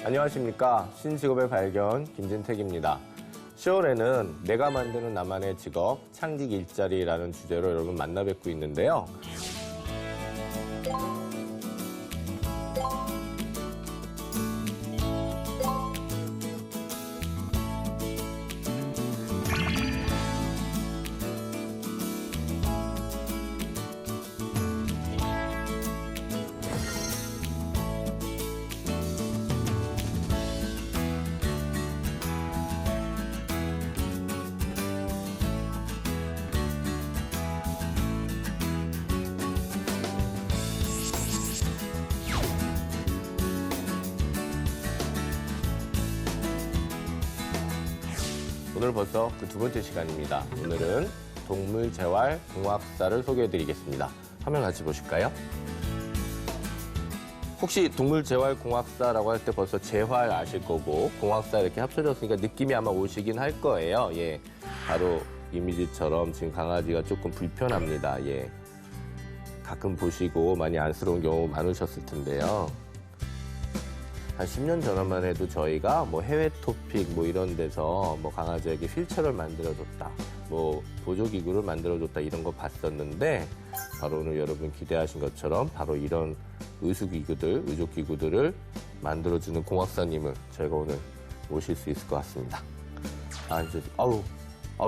안녕하십니까. 신직업의 발견 김진택입니다. 10월에는 내가 만드는 나만의 직업, 창직 일자리라는 주제로 여러분 만나 뵙고 있는데요. 오늘 벌써 그 두 번째 시간입니다. 오늘은 동물재활공학사를 소개해드리겠습니다. 화면 같이 보실까요? 혹시 동물재활공학사라고 할 때 벌써 재활 아실 거고 공학사 이렇게 합쳐졌으니까 느낌이 아마 오시긴 할 거예요. 예, 바로 이미지처럼 지금 강아지가 조금 불편합니다. 예, 가끔 보시고 많이 안쓰러운 경우 많으셨을 텐데요. 한 10년 전만 해도 저희가 뭐 해외 토픽 뭐 이런 데서 뭐 강아지에게 휠체어를 만들어줬다, 뭐 보조기구를 만들어줬다 이런 거 봤었는데 바로 오늘 여러분 기대하신 것처럼 바로 이런 의수기구들, 의족기구들을 만들어주는 공학사님을 저희가 오늘 모실 수 있을 것 같습니다. 아, 이제, 아우,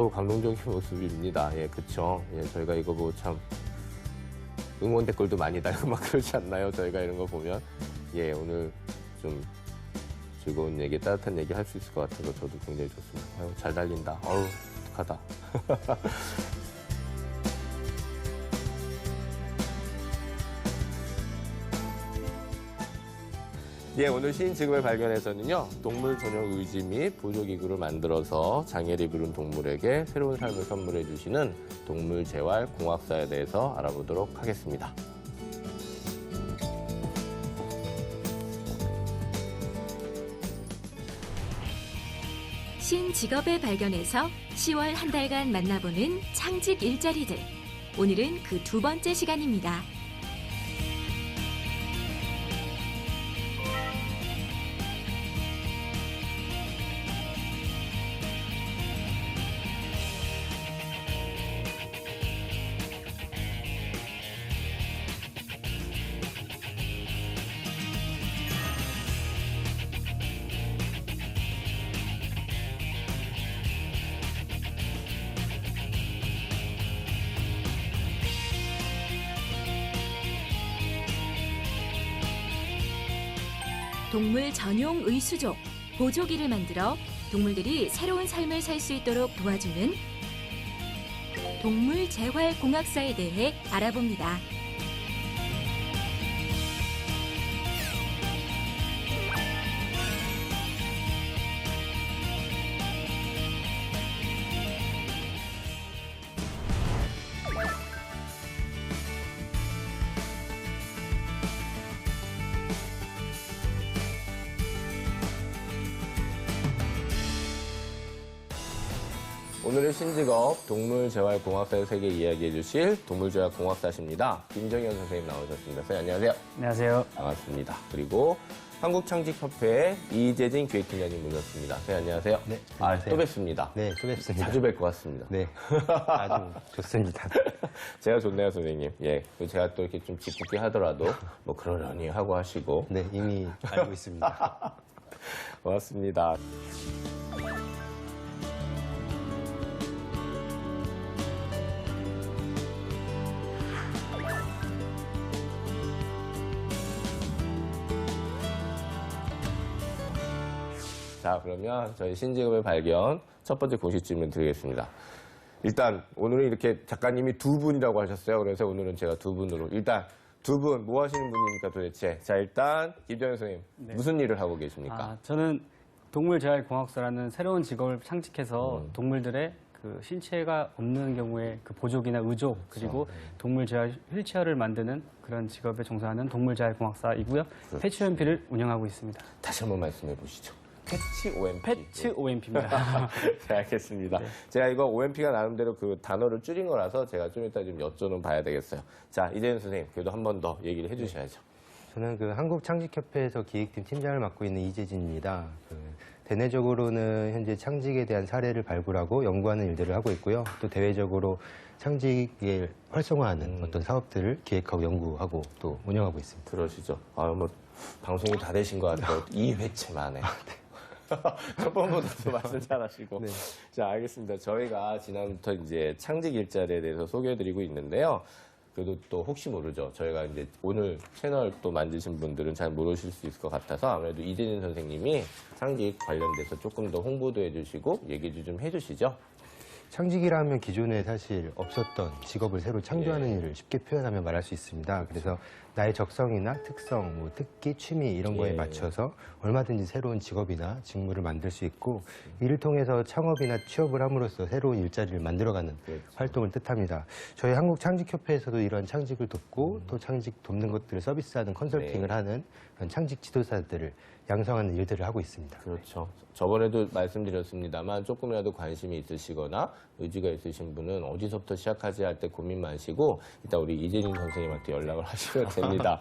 감동적인 모습입니다. 예, 그쵸. 예, 저희가 이거 보고 참 응원 댓글도 많이 달고 막 그러지 않나요? 저희가 이런 거 보면. 예, 오늘 좀 즐거운 얘기, 따뜻한 얘기 할 수 있을 것 같아서 저도 굉장히 좋습니다. 아유, 잘 달린다. 아우, 독하다. 예, 오늘 신직업의 발견에서는요, 동물 전용 의지 및 보조기구를 만들어서 장애를 입은 동물에게 새로운 삶을 선물해 주시는 동물재활공학사에 대해서 알아보도록 하겠습니다. 신직업의 발견에서 10월 한 달간 만나보는 창직 일자리들. 오늘은 그 두 번째 시간입니다. 동물 전용 의수족, 보조기를 만들어 동물들이 새로운 삶을 살 수 있도록 도와주는 동물재활공학사에 대해 알아봅니다. 오늘의 신직업 동물재활공학사의 세계 이야기해 주실 동물재활공학사십니다. 김정현 선생님 나오셨습니다. 선생님 안녕하세요. 안녕하세요. 반갑습니다. 그리고 한국창직협회 이재진 기획팀장님 모셨습니다. 선생님 안녕하세요. 네, 아, 안녕하세요. 또 뵙습니다. 네, 또 뵙습니다. 자주 뵐 것 같습니다. 네, 아주 좋습니다. 제가 좋네요, 선생님. 예, 제가 또 이렇게 좀 짓궂게 하더라도 뭐 그러려니 하고 하시고. 네, 이미 알고 있습니다. 고맙습니다. 자, 그러면 저희 신직업의 발견 첫 번째 공식 질문 드리겠습니다. 일단 오늘은 이렇게 작가님이 두 분이라고 하셨어요. 그래서 오늘은 제가 두 분으로 일단 두 분 뭐 하시는 분입니까 도대체? 자, 일단 김정현 선생님 네. 무슨 일을 하고 계십니까? 저는 동물재활공학사라는 새로운 직업을 창직해서 동물들의 그 신체가 없는 경우에 그 보조기나 의족 그리고 동물재활 휠체어를 만드는 그런 직업에 종사하는 동물재활공학사이고요. 패치 OMP를 운영하고 있습니다. 다시 한번 말씀해 보시죠. 패치 OMP. 패치 OMP입니다. 네, 알겠습니다. 제가 이거 OMP가 나름대로 그 단어를 줄인 거라서 제가 좀 이따 좀 여쭤는 봐야 되겠어요. 자, 이재현 선생님, 그래도 한 번 더 얘기를 해주셔야죠. 저는 그 한국창직협회에서 기획팀 팀장을 맡고 있는 이재진입니다. 대내적으로는 현재 창직에 대한 사례를 발굴하고 연구하는 일들을 하고 있고요. 또 대외적으로 창직을 활성화하는 어떤 사업들을 기획하고 연구하고 또 운영하고 있습니다. 그러시죠. 뭐 방송이 다 되신 것 같아요. 2회째 만에. 첫 번보다도 말씀 잘하시고. 네. 자, 알겠습니다. 저희가 지난부터 이제 창직 일자리에 대해서 소개해드리고 있는데요. 그래도 또 혹시 모르죠. 저희가 이제 오늘 채널 또 만드신 분들은 잘 모르실 수 있을 것 같아서 아무래도 이재진 선생님이 창직 관련돼서 조금 더 홍보도 해주시고 얘기도 좀 해주시죠. 창직이라면 기존에 사실 없었던 직업을 새로 창조하는 일을 쉽게 표현하면 말할 수 있습니다. 그래서 나의 적성이나 특성, 뭐 특기, 취미 이런 거에 맞춰서 얼마든지 새로운 직업이나 직무를 만들 수 있고 이를 통해서 창업이나 취업을 함으로써 새로운 일자리를 만들어가는 활동을 뜻합니다. 저희 한국창직협회에서도 이런 창직을 돕고 또 창직 돕는 것들을 서비스하는 컨설팅을 하는 그런 창직 지도사들을 양성하는 일들을 하고 있습니다. 그렇죠. 저번에도 말씀드렸습니다만 조금이라도 관심이 있으시거나 의지가 있으신 분은 어디서부터 시작하지 할 때 고민 마시고 일단 우리 이재진 선생님한테 연락을 하시면 됩니다.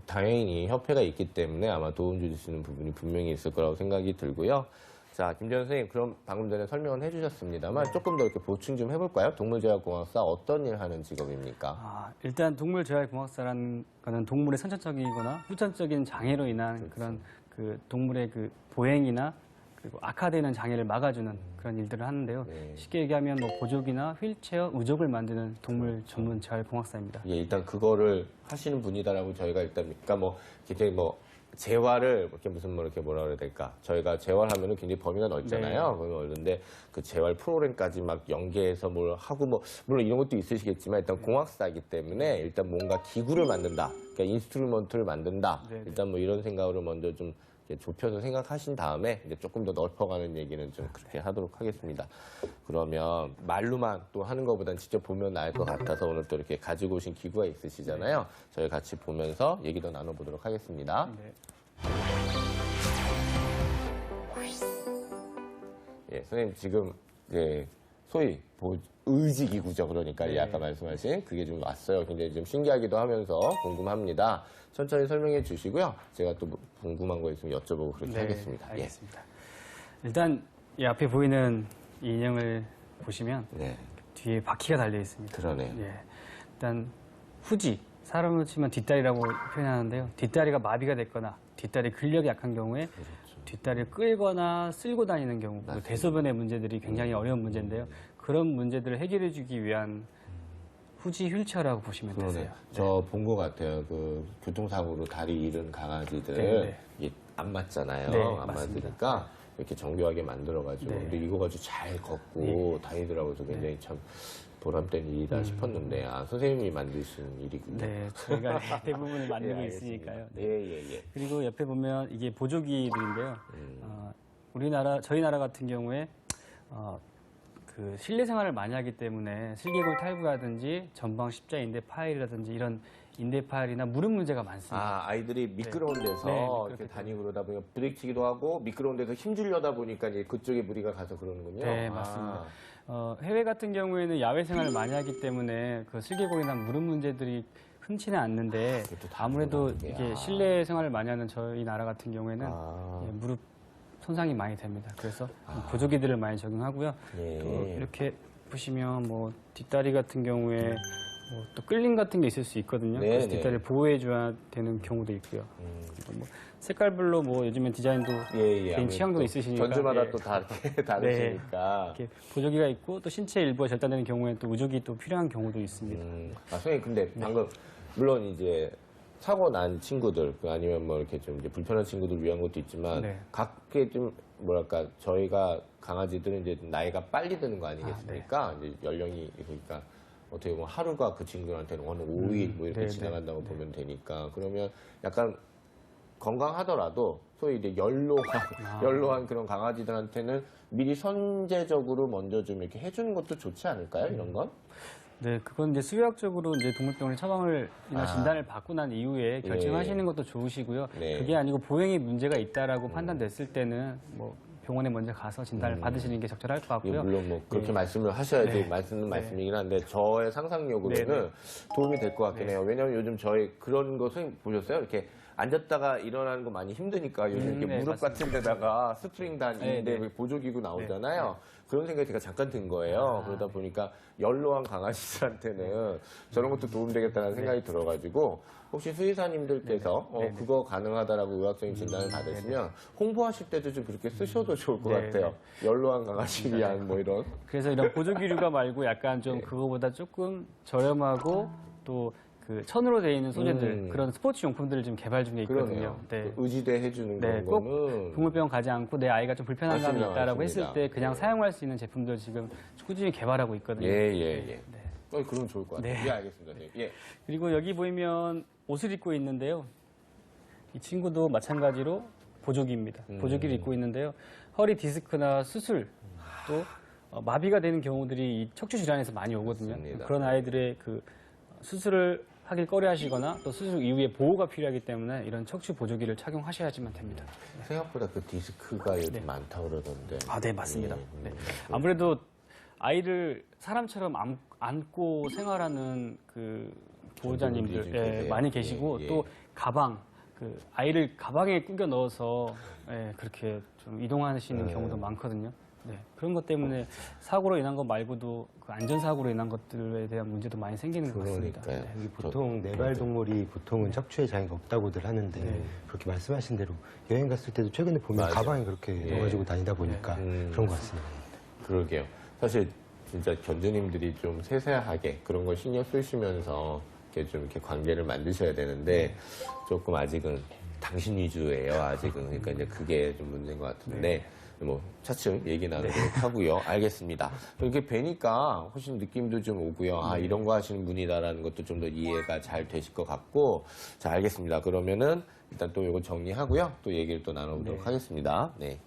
당연히 협회가 있기 때문에 아마 도움 주실 수 있는 부분이 분명히 있을 거라고 생각이 들고요. 자, 김재현 선생님, 그럼 방금 전에 설명은 해주셨습니다만 조금 더 이렇게 보충 좀 해볼까요? 동물재활공학사 어떤 일 하는 직업입니까? 일단 동물재활공학사라는 거는 동물의 선천적이거나 후천적인 장애로 인한 그런 그 동물의 그 보행이나 그리고 악화되는 장애를 막아주는 그런 일들을 하는데요. 쉽게 얘기하면 뭐 보조기나 휠체어, 의족을 만드는 동물 전문 재활공학사입니다. 예, 일단 그거를 하시는 분이다라고 저희가 일단 그러니까 뭐 굉장히 뭐 재활을 이렇게 무슨 뭐 이렇게 뭐라 그래야 될까? 저희가 재활하면은 굉장히 범위가 넓잖아요. 범위가 넓은데 그 재활 프로그램까지 막 연계해서 뭘 하고 뭐 물론 이런 것도 있으시겠지만 일단 공학사이기 때문에 일단 뭔가 기구를 만든다. 그러니까 인스트루먼트를 만든다. 일단 뭐 이런 생각으로 먼저 좀 이렇게 좁혀서 생각하신 다음에 이제 조금 더 넓혀가는 얘기는 좀 그렇게 하도록 하겠습니다. 그러면 말로만 또 하는 것보단 직접 보면 나을 것 같아서 오늘 또 이렇게 가지고 오신 기구가 있으시잖아요. 저희 같이 보면서 얘기 더 나눠보도록 하겠습니다. 예, 선생님 지금 이제 소위 의지기구죠. 그러니까 아까 말씀하신 그게 좀 왔어요. 굉장히 좀 신기하기도 하면서 궁금합니다. 천천히 설명해 주시고요. 제가 또 궁금한 거 있으면 여쭤보고 그렇게 하겠습니다. 알겠습니다. 일단 이 앞에 보이는 이 인형을 보시면 뒤에 바퀴가 달려 있습니다. 그러네요. 일단 후지, 사람으로 치면 뒷다리라고 표현하는데요. 뒷다리가 마비가 됐거나 뒷다리 근력이 약한 경우에 뒷다리를 끌거나 쓸고 다니는 경우, 대소변의 문제들이 굉장히 어려운 문제인데요. 그런 문제들을 해결해 주기 위한 후지 휠체어라고 보시면 되세요. 저 본 것 같아요. 그 교통사고로 다리 잃은 강아지들 이게 안 맞잖아요. 안 맞으니까 이렇게 정교하게 만들어가지고 근데 이거 가지고 잘 걷고 다니더라고요. 그래서 굉장히 참 보람된 일이다 싶었는데 선생님이 만드신 일이군요. 네, 저희가 대부분을 만들고 있으니까요. 그리고 옆에 보면 이게 보조기들인데요. 저희 나라 같은 경우에 그 실내 생활을 많이 하기 때문에 슬개골 탈부라든지 전방 십자인대 파열이라든지 이런 인대 파열이나 무릎 문제가 많습니다. 아이들이 미끄러운 데서 이렇게 다니고 그러다 보니까 부딪히기도 하고 미끄러운 데서 힘주려다 보니까 이제 그쪽에 무리가 가서 그러는군요. 네, 맞습니다. 해외 같은 경우에는 야외 생활을 많이 하기 때문에 그 슬개골이나 무릎 문제들이 흔치는 않는데 아무래도 이게 실내 생활을 많이 하는 저희 나라 같은 경우에는 무릎 손상이 많이 됩니다. 그래서 보조기들을 많이 적용하고요. 또 이렇게 보시면 뭐 뒷다리 같은 경우에 또 끌림 같은 게 있을 수 있거든요. 그래서 뒷다리를 보호해줘야 되는 경우도 있고요. 뭐 색깔별로 뭐 요즘엔 디자인도 개인 취향도 있으시니까 전주마다 또 다 이렇게 다르시니까 이렇게 보조기가 있고 또 신체 일부가 절단되는 경우에는 또 의족이 또 필요한 경우도 있습니다. 선생님 근데 방금 물론 이제 사고 난 친구들 아니면 뭐 이렇게 좀 이제 불편한 친구들 위한 것도 있지만 각게 좀 뭐랄까 저희가 강아지들은 이제 나이가 빨리 드는 거 아니겠습니까? 이제 연령이 그러니까 어떻게 보면 하루가 그 친구들한테는 한 5일 뭐 이렇게 지나간다고 보면 되니까 그러면 약간 건강하더라도 소위 이제 연로한 그런 강아지들한테는 미리 선제적으로 먼저 좀 이렇게 해주는 것도 좋지 않을까요? 이런 건? 네, 그건 이제 수의학적으로 이제 동물병원에 처방을이나 진단을 받고 난 이후에 결정하시는 것도 좋으시고요. 그게 아니고 보행에 문제가 있다라고 판단됐을 때는 뭐 병원에 먼저 가서 진단을 받으시는 게 적절할 것 예, 같고요. 물론 뭐 그렇게 네. 말씀을 하셔야지 네. 말씀은 네. 말씀이긴 한데 저의 상상력으로는 네, 네. 도움이 될 것 같긴 네. 해요. 왜냐하면 요즘 저희 그런 거 선생님 보셨어요? 이렇게 앉았다가 일어나는 거 많이 힘드니까 요즘 이렇게 네, 무릎 맞습니다. 같은 데다가 스프링 단 네, 인데 네. 보조기구 나오잖아요. 그런 생각이 제가 잠깐 든 거예요. 그러다 보니까 연로한 강아지들한테는 저런 것도 도움되겠다는 생각이 들어가지고 혹시 수의사님들께서 네, 네. 그거 가능하다라고 의학적인 진단을 받으시면 홍보하실 때도 좀 그렇게 쓰셔도 좋을 것 네, 같아요. 연로한 강아지 위한 뭐 이런. 그래서 이런 보조기류가 말고 약간 좀 그거보다 조금 저렴하고 또 그 천으로 되어 있는 소재들 그런 스포츠 용품들을 좀 개발 중에 있거든요. 그러네요. 네. 그 의지대 해주는 네, 그런 꼭 거는 동물병원 가지 않고 내 아이가 좀 불편한 감이 맞습니다, 있다라고 맞습니다. 했을 때 그냥 네. 사용할 수 있는 제품들 지금 꾸준히 개발하고 있거든요. 예. 네. 그럼 좋을 것 같아요. 네. 예, 알겠습니다. 네. 예. 그리고 여기 보이면 옷을 입고 있는데요. 이 친구도 마찬가지로 보조기입니다. 보조기를 입고 있는데요. 허리 디스크나 수술 또 마비가 되는 경우들이 이 척추 질환에서 많이 오거든요. 맞습니다. 그런 아이들의 그 수술을 하길 꺼려하시거나 또 수술 이후에 보호가 필요하기 때문에 이런 척추 보조기를 착용하셔야지만 됩니다. 생각보다 그 디스크가 요즘 많다고 그러던데. 아, 네, 맞습니다. 예, 네. 아무래도 아이를 사람처럼 안고 생활하는 그 보호자님들 분들이 좀 계세요. 많이 계시고 예, 예. 또 가방, 그 아이를 가방에 꾸겨 넣어서 그렇게 좀 이동하시는 경우도 많거든요. 네, 그런 것 때문에 사고로 인한 것 말고도 그 안전사고로 인한 것들에 대한 문제도 많이 생기는 것 같습니다. 그러니까요. 네. 여기 보통 네발 동물이 보통은 척추에 장애가 없다고들 하는데 그렇게 말씀하신 대로 여행 갔을 때도 최근에 보면 맞아요. 가방에 그렇게 넣어가지고 다니다 보니까 그런 것 같습니다. 그러게요. 사실 진짜 견주님들이 좀 세세하게 그런 걸 신경 쓰시면서 이렇게 좀 이렇게 관계를 만드셔야 되는데 조금 아직은 당신 위주예요. 아직은 그러니까 이제 그게 좀 문제인 것 같은데 뭐 차츰 얘기 나누도록 하고요. 알겠습니다. 이렇게 뵈니까 훨씬 느낌도 좀 오고요. 아 이런 거 하시는 분이다라는 것도 좀 더 이해가 잘 되실 것 같고 자 알겠습니다. 그러면은 일단 또 이거 정리하고요. 또 얘기를 또 나눠보도록 하겠습니다. 네.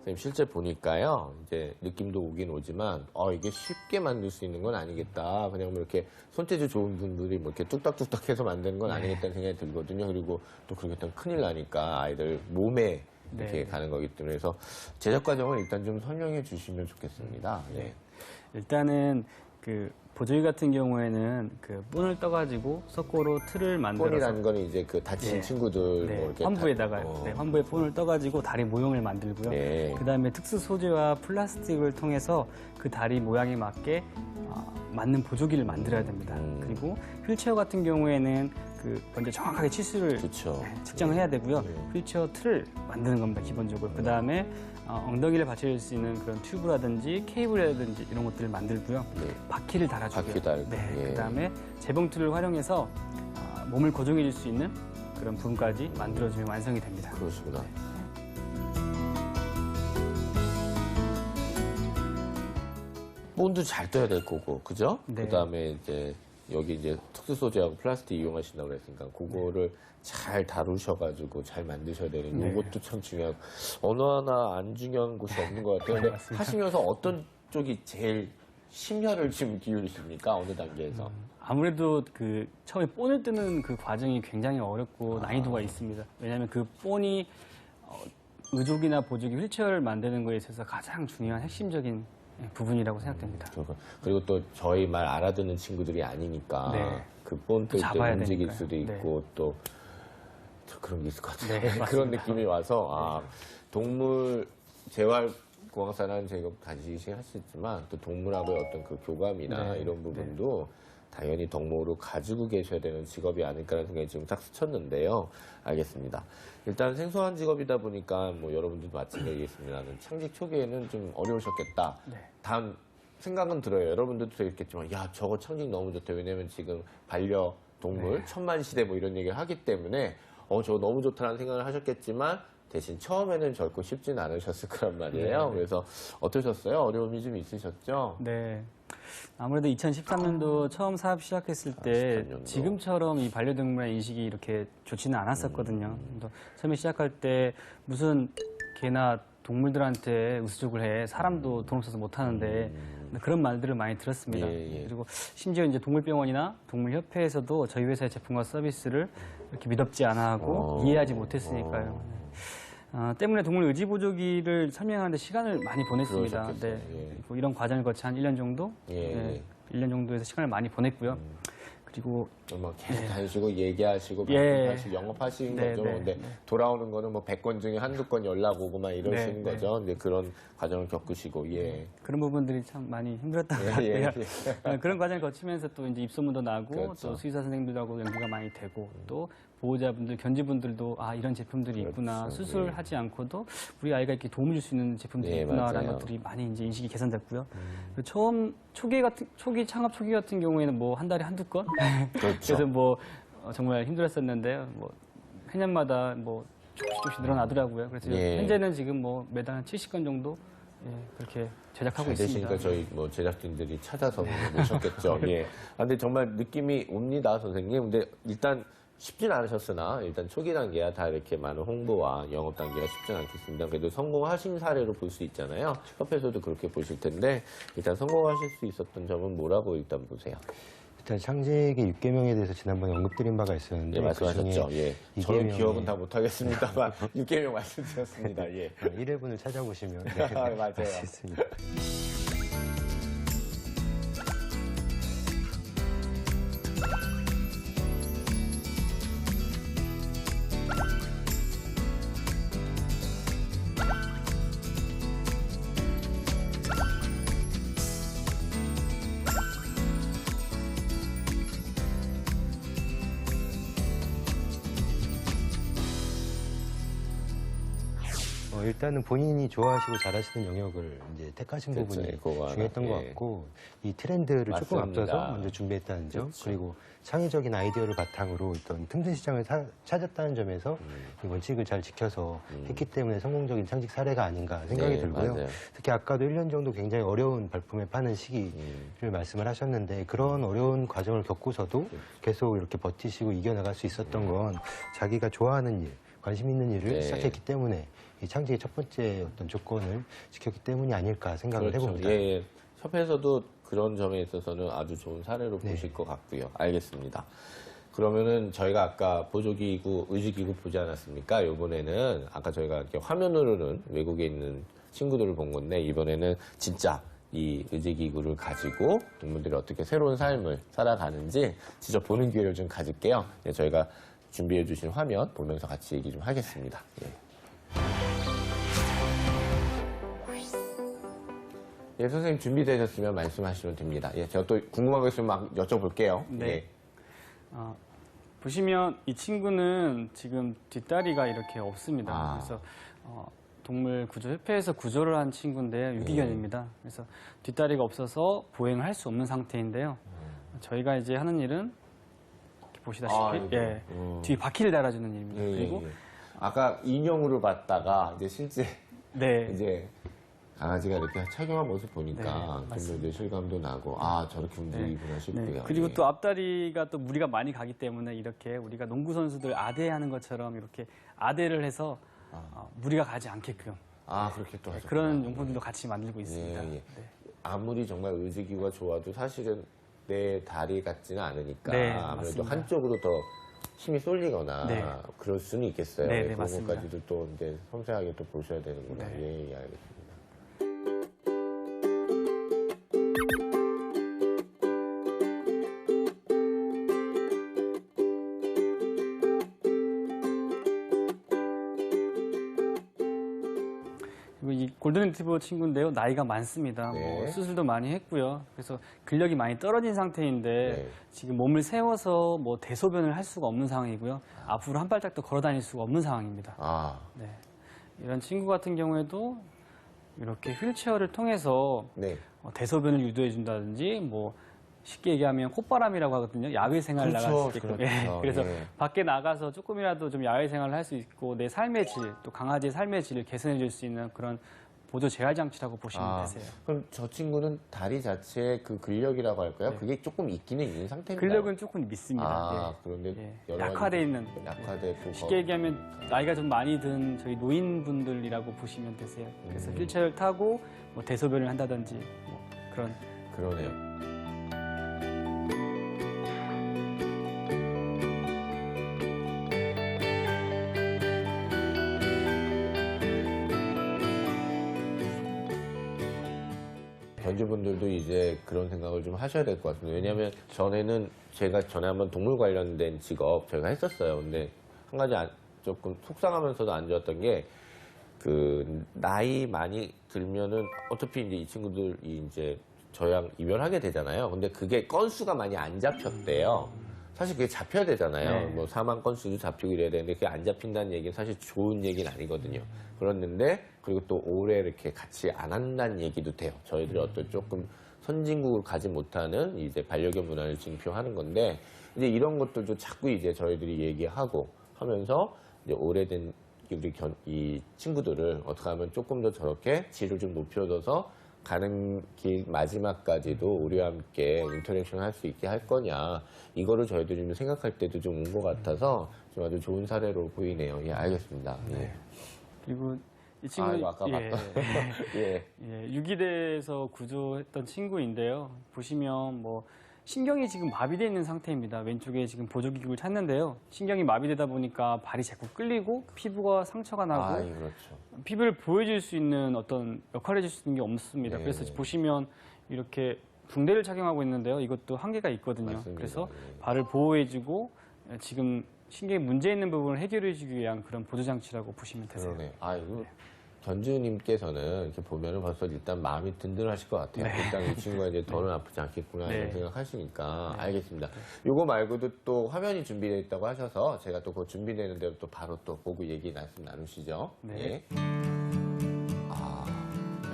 선생님 실제 보니까요 이제 느낌도 오긴 오지만 이게 쉽게 만들 수 있는 건 아니겠다 그냥 뭐 이렇게 손재주 좋은 분들이 뭐 이렇게 뚝딱뚝딱 해서 만드는 건 아니겠다는 생각이 들거든요. 그리고 또 그렇게 하면 큰일 나니까 아이들 몸에 이렇게 가는 거기 때문에 그래서 제작 과정을 일단 좀 설명해 주시면 좋겠습니다. 네. 일단은 그 보조기 같은 경우에는 그 본을 떠가지고 석고로 틀을 만들어서 본이라는 거는 이제 그 다친 친구들 뭐 이렇게 환부에다가 환부에 본을 떠가지고 다리 모형을 만들고요. 네. 그다음에 특수 소재와 플라스틱을 통해서 그 다리 모양에 맞게 맞는 보조기를 만들어야 됩니다. 그리고 휠체어 같은 경우에는 그 먼저 정확하게 치수를 그렇죠. 측정을 해야 되고요. 휠체어 틀을 만드는 겁니다, 기본적으로. 그다음에 엉덩이를 받칠 수 있는 그런 튜브라든지 케이블이라든지 이런 것들을 만들고요. 바퀴를 달아주고요. 바퀴 달고, 네, 예. 그다음에 재봉틀을 활용해서 몸을 고정해 줄 수 있는 그런 부분까지 만들어주면 완성이 됩니다. 그러시구나. 본도 잘 떠야 될 거고, 그죠? 네. 그 다음에 이제 여기 이제 특수 소재하고 플라스틱 이용하신다고 그랬으니까 그거를 잘 다루셔가지고 잘 만드셔야 되는 네. 이것도 참 중요하고 어느 하나 안 중요한 곳이 없는 것 같아요. 근데 하시면서 어떤 쪽이 제일 심혈을 지금 기울이십니까? 어느 단계에서? 아무래도 그 처음에 본을 뜨는 그 과정이 굉장히 어렵고 난이도가 있습니다. 왜냐하면 그 본이 의족이나 보조기 휠체어를 만드는 거에 있어서 가장 중요한 핵심적인 부분이라고 생각됩니다. 그리고 또 저희 말 알아듣는 친구들이 아니니까 네. 그 본 뜰 때 잡아야 움직일 되니까요. 수도 네. 있고 또 그런 게 있을 것 같아요. 네, 그런 맞습니다. 느낌이 와서 동물 재활공학사라는 제가 가지시 할 수 있지만 또 동물하고의 어떤 그 교감이나 네, 이런 부분도 당연히 덕목으로 가지고 계셔야 되는 직업이 아닐까라는 생각이 지금 딱 스쳤는데요. 알겠습니다. 일단 생소한 직업이다 보니까 뭐 여러분들도 마찬가지겠습니다는 창직 초기에는 좀 어려우셨겠다. 네. 단 생각은 들어요. 여러분들도 들었겠지만 야 저거 창직 너무 좋다. 왜냐면 지금 반려동물 천만 시대 뭐 이런 얘기를 하기 때문에 저거 너무 좋다는 생각을 하셨겠지만 대신 처음에는 결코 쉽진 않으셨을 거란 말이에요. 그래서 어떠셨어요? 어려움이 좀 있으셨죠? 네. 아무래도 2013년도 처음 사업 시작했을 때 13년도. 지금처럼 이 반려동물의 인식이 이렇게 좋지는 않았었거든요. 또 처음에 시작할 때 무슨 개나 동물들한테 의수족을 해. 사람도 돈 없어서 못 하는데 그런 말들을 많이 들었습니다. 예. 그리고 심지어 이제 동물병원이나 동물협회에서도 저희 회사의 제품과 서비스를 이렇게 믿업지 않아 하고 이해하지 못했으니까요. 때문에 동물 의지 보조기를 설명하는데 시간을 많이 보냈습니다. 그러셨겠어요. 네. 예. 그리고 이런 과정을 거쳐 한 1년 정도? 예. 네. 1년 정도에서 시간을 많이 보냈고요. 그리고 뭐 계속 다니시고 얘기하시고 예. 말씀하시고 영업하시는 네, 거죠. 네, 근데 네. 돌아오는 거는 뭐 100건 중에 한두 건 연락 오고 막 이러시는 네, 거죠. 근데 그런 과정을 겪으시고 예. 그런 부분들이 참 많이 힘들었던 것 예, 같고요. 예, 그런 과정을 거치면서 또 이제 입소문도 나고 그렇죠. 또 수의사 선생님들하고 연기가 많이 되고 또 보호자분들, 견주분들도 아 이런 제품들이 있구나. 그렇죠. 수술하지 않고도 우리 아이가 이렇게 도움을 줄 수 있는 제품들이 예, 있구나라는 맞아요. 것들이 많이 이제 인식이 개선됐고요. 그리고 창업 초기 같은 경우에는 뭐 한 달에 한두 건? 그렇죠. 그래서 뭐 정말 힘들었었는데요. 뭐 해년마다 뭐 조금씩 늘어나더라고요. 그래서 예. 현재는 지금 뭐 매달 한 70건 정도 그렇게 제작하고 잘 있습니다. 되시니까 저희 뭐 제작진들이 찾아서 모셨겠죠. 예. 근데 정말 느낌이 옵니다, 선생님. 근데 일단 쉽진 않으셨으나 일단 초기 단계야 다 이렇게 많은 홍보와 영업 단계가 쉽진 않겠습니다. 그래도 성공하신 사례로 볼 수 있잖아요. 협회에서도 그렇게 보실 텐데 일단 성공하실 수 있었던 점은 뭐라고 일단 보세요. 일단 창직의 6개명에 대해서 지난번에 언급드린 바가 있었는데 예, 말씀하셨죠. 예. 저는 이계명이- 기억은 다 못하겠습니다만 6개명 말씀드렸습니다. 예. 1회분을 찾아보시면 맞아요. 알 수 있습니다. 일단은 본인이 좋아하시고 잘하시는 영역을 이제 택하신 그렇죠. 부분이 그거 하나, 중요했던 것 예. 같고 이 트렌드를 조금 맞습니다. 앞서서 먼저 준비했다는 점 그렇죠. 그리고 창의적인 아이디어를 바탕으로 어떤 틈새 시장을 찾았다는 점에서 이 원칙을 잘 지켜서 했기 때문에 성공적인 창직 사례가 아닌가 생각이 네, 들고요. 맞아요. 특히 아까도 1년 정도 굉장히 어려운 발품을 파는 시기를 말씀을 하셨는데 그런 어려운 과정을 겪고서도 계속 이렇게 버티시고 이겨나갈 수 있었던 건 자기가 좋아하는 일, 관심 있는 일을 네. 시작했기 때문에 이 창직의 첫 번째 어떤 조건을 지켰기 때문이 아닐까 생각을 그렇죠. 해봅니다. 예, 예. 협회에서도 그런 점에 있어서는 아주 좋은 사례로 네. 보실 것 같고요. 알겠습니다. 그러면은 저희가 아까 보조기구, 의지기구 보지 않았습니까? 이번에는 아까 저희가 이렇게 화면으로는 외국에 있는 친구들을 본 건데 이번에는 진짜 이 의지기구를 가지고 동물들이 어떻게 새로운 삶을 살아가는지 직접 보는 기회를 좀 가질게요. 네, 저희가 준비해 주신 화면 보면서 같이 얘기 좀 하겠습니다. 예. 예, 선생님 준비되셨으면 말씀하시면 됩니다. 예, 제가 또 궁금한 거 있으면 막 여쭤볼게요. 네. 예. 보시면 이 친구는 지금 뒷다리가 이렇게 없습니다. 아. 그래서 동물 구조 협회에서 구조를 한 친구인데요. 유기견입니다. 그래서 뒷다리가 없어서 보행을 할 수 없는 상태인데요. 저희가 이제 하는 일은 이렇게 보시다시피 아, 이거. 예, 뒤 바퀴를 달아주는 일입니다. 예, 그리고 예. 아까 인형으로 봤다가 이제 실제 네, 이제 강아지가 이렇게 착용한 모습 보니까 네, 동물들 실감도 나고 아 저렇게 움직이구나 싶고요. 네. 그리고 예. 또 앞다리가 또 무리가 많이 가기 때문에 이렇게 우리가 농구 선수들 아대하는 것처럼 이렇게 아대를 해서 무리가 가지 않게끔 아 그렇게 또 하셨구나. 그런 용품들도 같이 만들고 있습니다. 예, 예. 네. 아무리 정말 의지기구가 좋아도 사실은 내 다리 같지는 않으니까 네, 아무래도 맞습니다. 한쪽으로 더 힘이 쏠리거나 네. 그럴 수는 있겠어요. 네, 네, 그런 맞습니다. 것까지도 또 이제 섬세하게 또 보셔야 되는구나. 네. 예, 예, 알겠습니다. 그리고 이 골든 리트리버 친구인데요. 나이가 많습니다. 네. 뭐 수술도 많이 했고요. 그래서 근력이 많이 떨어진 상태인데 네. 지금 몸을 세워서 뭐 대소변을 할 수가 없는 상황이고요. 앞으로 한 발짝도 걸어 다닐 수가 없는 상황입니다. 아, 네. 이런 친구 같은 경우에도 이렇게 휠체어를 통해서 네. 대소변을 유도해 준다든지 뭐 쉽게 얘기하면 콧바람이라고 하거든요. 야외 생활 그렇죠, 나갈 수 있게끔. 그렇죠. 그래서 예. 밖에 나가서 조금이라도 좀 야외 생활을 할 수 있고 내 삶의 질, 또 강아지의 삶의 질을 개선해 줄 수 있는 그런 보조 재활 장치라고 보시면 아, 되세요. 그럼 저 친구는 다리 자체에 그 근력이라고 할까요? 네. 그게 조금 있기는 있는 상태인가요? 근력은 조금 있습니다. 아, 그런데 예. 여러 가지 약화돼 있는. 약화되고 쉽게 얘기하면 나이가 좀 많이 든 저희 노인분들이라고 보시면 되세요. 그래서 휠체어를 타고 뭐 대소변을 한다든지 뭐 그런. 그러네요. 견주분들도 이제 그런 생각을 좀 하셔야 될 것 같습니다. 왜냐하면 전에는 제가 전에 한번 동물 관련된 직업 저희가 했었어요. 근데 한 가지 조금 속상하면서도 안 좋았던 게 그 나이 많이 들면은 어차피 이제 이 친구들이 이제 저랑 이별하게 되잖아요. 근데 그게 건수가 많이 안 잡혔대요. 사실 그게 잡혀야 되잖아요. 네. 뭐 사망 건수도 잡히고 이래야 되는데 그게 안 잡힌다는 얘기는 사실 좋은 얘기는 아니거든요. 그랬는데 그리고 또 오래 이렇게 같이 안 한다는 얘기도 돼요. 저희들이 어떤 조금 선진국을 가지 못하는 이제 반려견 문화를 징표하는 건데 이제 이런 것들도 자꾸 이제 저희들이 얘기하고 하면서 이제 오래된 우리 이 친구들을 어떻게 하면 조금 더 저렇게 질을 좀 높여줘서 가는 길 마지막까지도 우리와 함께 인터랙션 할 수 있게 할 거냐 이거를 저희들이 좀 생각할 때도 좀 온 것 같아서 좀 아주 좋은 사례로 보이네요. 예, 알겠습니다. 예. 그리고 이 친구 아이고, 아까 예. 유기대에서 구조했던 친구인데요. 보시면 뭐 신경이 지금 마비되어 있는 상태입니다. 왼쪽에 지금 보조기구를 찾는데요. 신경이 마비되다 보니까 발이 자꾸 끌리고 피부가 상처가 나고 아, 그렇죠. 피부를 보여줄 수 있는 어떤 역할을 해줄 수 있는 게 없습니다. 네. 그래서 보시면 이렇게 붕대를 착용하고 있는데요. 이것도 한계가 있거든요. 맞습니다. 그래서 네. 발을 보호해주고 지금 신경에 문제 있는 부분을 해결해주기 위한 그런 보조장치라고 보시면 되세요. 그러네요. 아이고. 견주님께서는 이렇게 보면은 벌써 일단 마음이 든든하실 것 같아요. 일단 이 친구가 이제 더는 아프지 않겠구나 네. 이런 생각하시니까 알겠습니다. 요거 말고도 또 화면이 준비되어 있다고 하셔서 제가 또 그 준비되는 대로 또 바로 또 보고 얘기 말씀 나누시죠. 네. 예.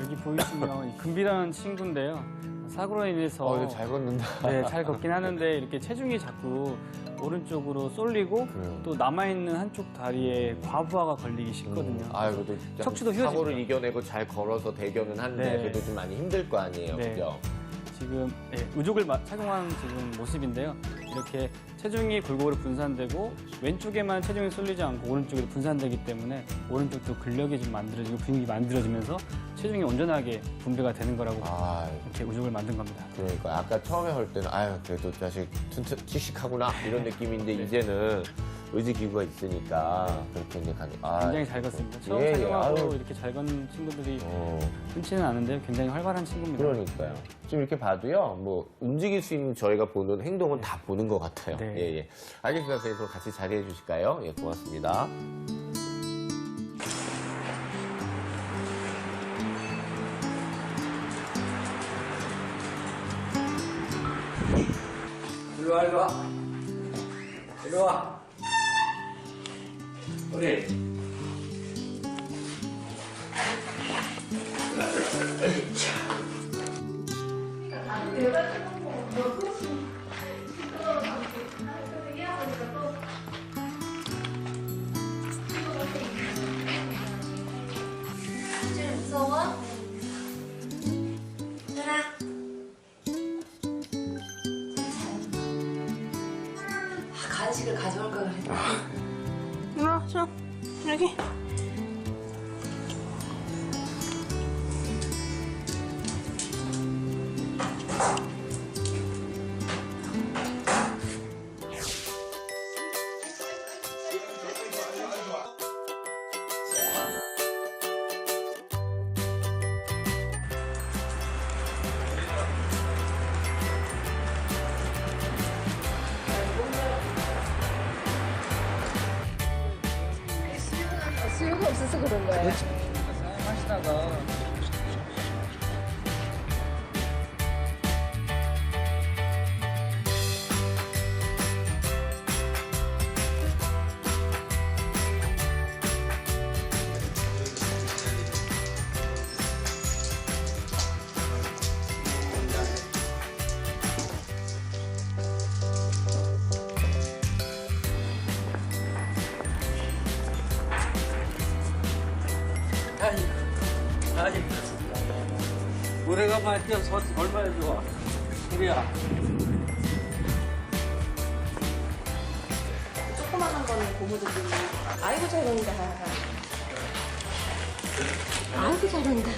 여기 보이시면 이 금비라는 친구인데요. 사고로 인해서 이거 잘 걷는다. 네, 잘 걷긴 하는데 이렇게 체중이 자꾸 오른쪽으로 쏠리고 그래요. 또 남아있는 한쪽 다리에 과부하가 걸리기 쉽거든요. 아이고, 또 척추도 사고를 휘어집니다. 이겨내고 잘 걸어서 대견은 한데 네. 그래도 좀 많이 힘들 거 아니에요. 네. 그죠? 지금 의족을 착용한 지금 모습인데요. 이렇게 체중이 골고루 분산되고 왼쪽에만 체중이 쏠리지 않고 오른쪽에도 분산되기 때문에 오른쪽도 근력이 좀 만들어지고 근육이 만들어지면서 체중이 온전하게 분배가 되는 거라고 아, 이렇게 의족을 만든 겁니다. 그러니까 아까 처음에 할 때는 아유 그래도 자식 씩씩하구나 이런 느낌인데 이제는 의지기구가 있으니까 그렇게 이제 가니 굉장히 잘 걷습니다. 처음 예, 착용하고 아유. 이렇게 잘 걷는 친구들이 어, 흔치는 않은데요. 굉장히 활발한 친구입니다. 그러니까요. 지금 이렇게 봐도요, 뭐 움직일 수 있는 저희가 보는 행동은 다 보는 것 같아요. 네. 예, 예. 알겠습니다. 선생님 그럼 같이 자리해 주실까요? 예, 고맙습니다. 일로 와, 일로 와. 일로 와. 우리. 무서워? 얘들아. 간식을 가져올 걸 그랬다. 이리 자, 여기. 수요가 없어서 그런 거야. 강아지. 오래간만에 뛰어서 얼마나 좋아. 우리야. 조그만한 거는 고무줄이. 아이고 잘한다. 아이고 잘한다.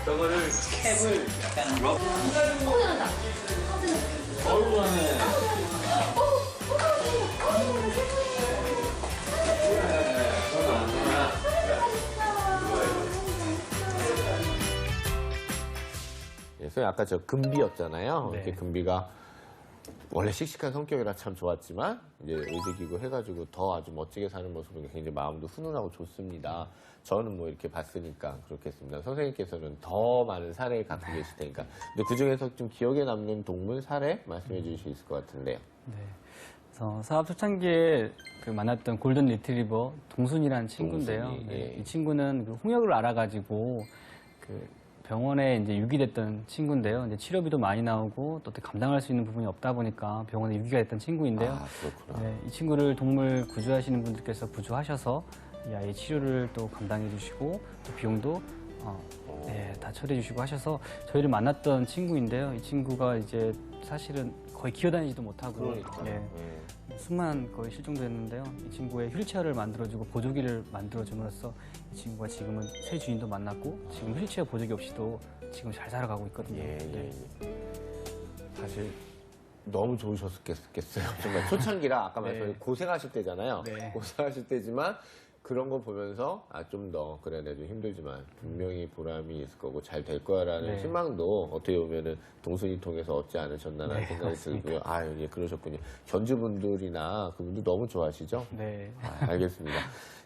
저거를 캡을 약간 럭. 잘한다. 어루하네. 예, 선생님 아까 저 금비였잖아요. 네. 이렇게 금비가 원래 씩씩한 성격이라 참 좋았지만 이제 의지기고 해가지고 더 아주 멋지게 사는 모습은 굉장히 마음도 훈훈하고 좋습니다. 저는 뭐 이렇게 봤으니까 그렇겠습니다. 선생님께서는 더 많은 사례를 갖고 계실 테니까. 근데 그 중에서 좀 기억에 남는 동물 사례 말씀해 주실 수 있을 것 같은데요. 네. 그래서 사업 초창기에 그 만났던 골든 리트리버 동순이라는 친구인데요. 동순이, 네, 예. 이 친구는 그 홍역을 알아가지고 그 병원에 이제 유기됐던 친구인데요. 이제 치료비도 많이 나오고 또 감당할 수 있는 부분이 없다 보니까 병원에 유기가 됐던 친구인데요. 아, 그렇구나. 네, 이 친구를 동물 구조하시는 분들께서 구조하셔서 이 아이의 치료를 또 감당해 주시고 또 비용도 네, 다 처리해 주시고 하셔서 저희를 만났던 친구인데요. 이 친구가 이제 사실은 거의 기어다니지도 못하고 그러니까. 예, 수만 거의 실종됐는데요. 이 친구의 휠체어를 만들어주고 보조기를 만들어줌으로써 이 친구가 지금은 새 주인도 만났고 지금 휠체어 보조기 없이도 지금 잘 살아가고 있거든요. 예, 네. 사실 너무 좋으셨겠어요. 정말 초창기라 아까 네. 말씀하신 고생하실 때잖아요. 네. 고생하실 때지만 그런 거 보면서 좀 더 그래 내도 힘들지만 분명히 보람이 있을 거고 잘 될 거야라는 네. 희망도 어떻게 보면은 동순이 통해서 얻지 않으셨나라는 네, 생각이 맞습니다. 들고요. 예, 그러셨군요. 견주분들이나 그분들 너무 좋아하시죠? 네. 알겠습니다.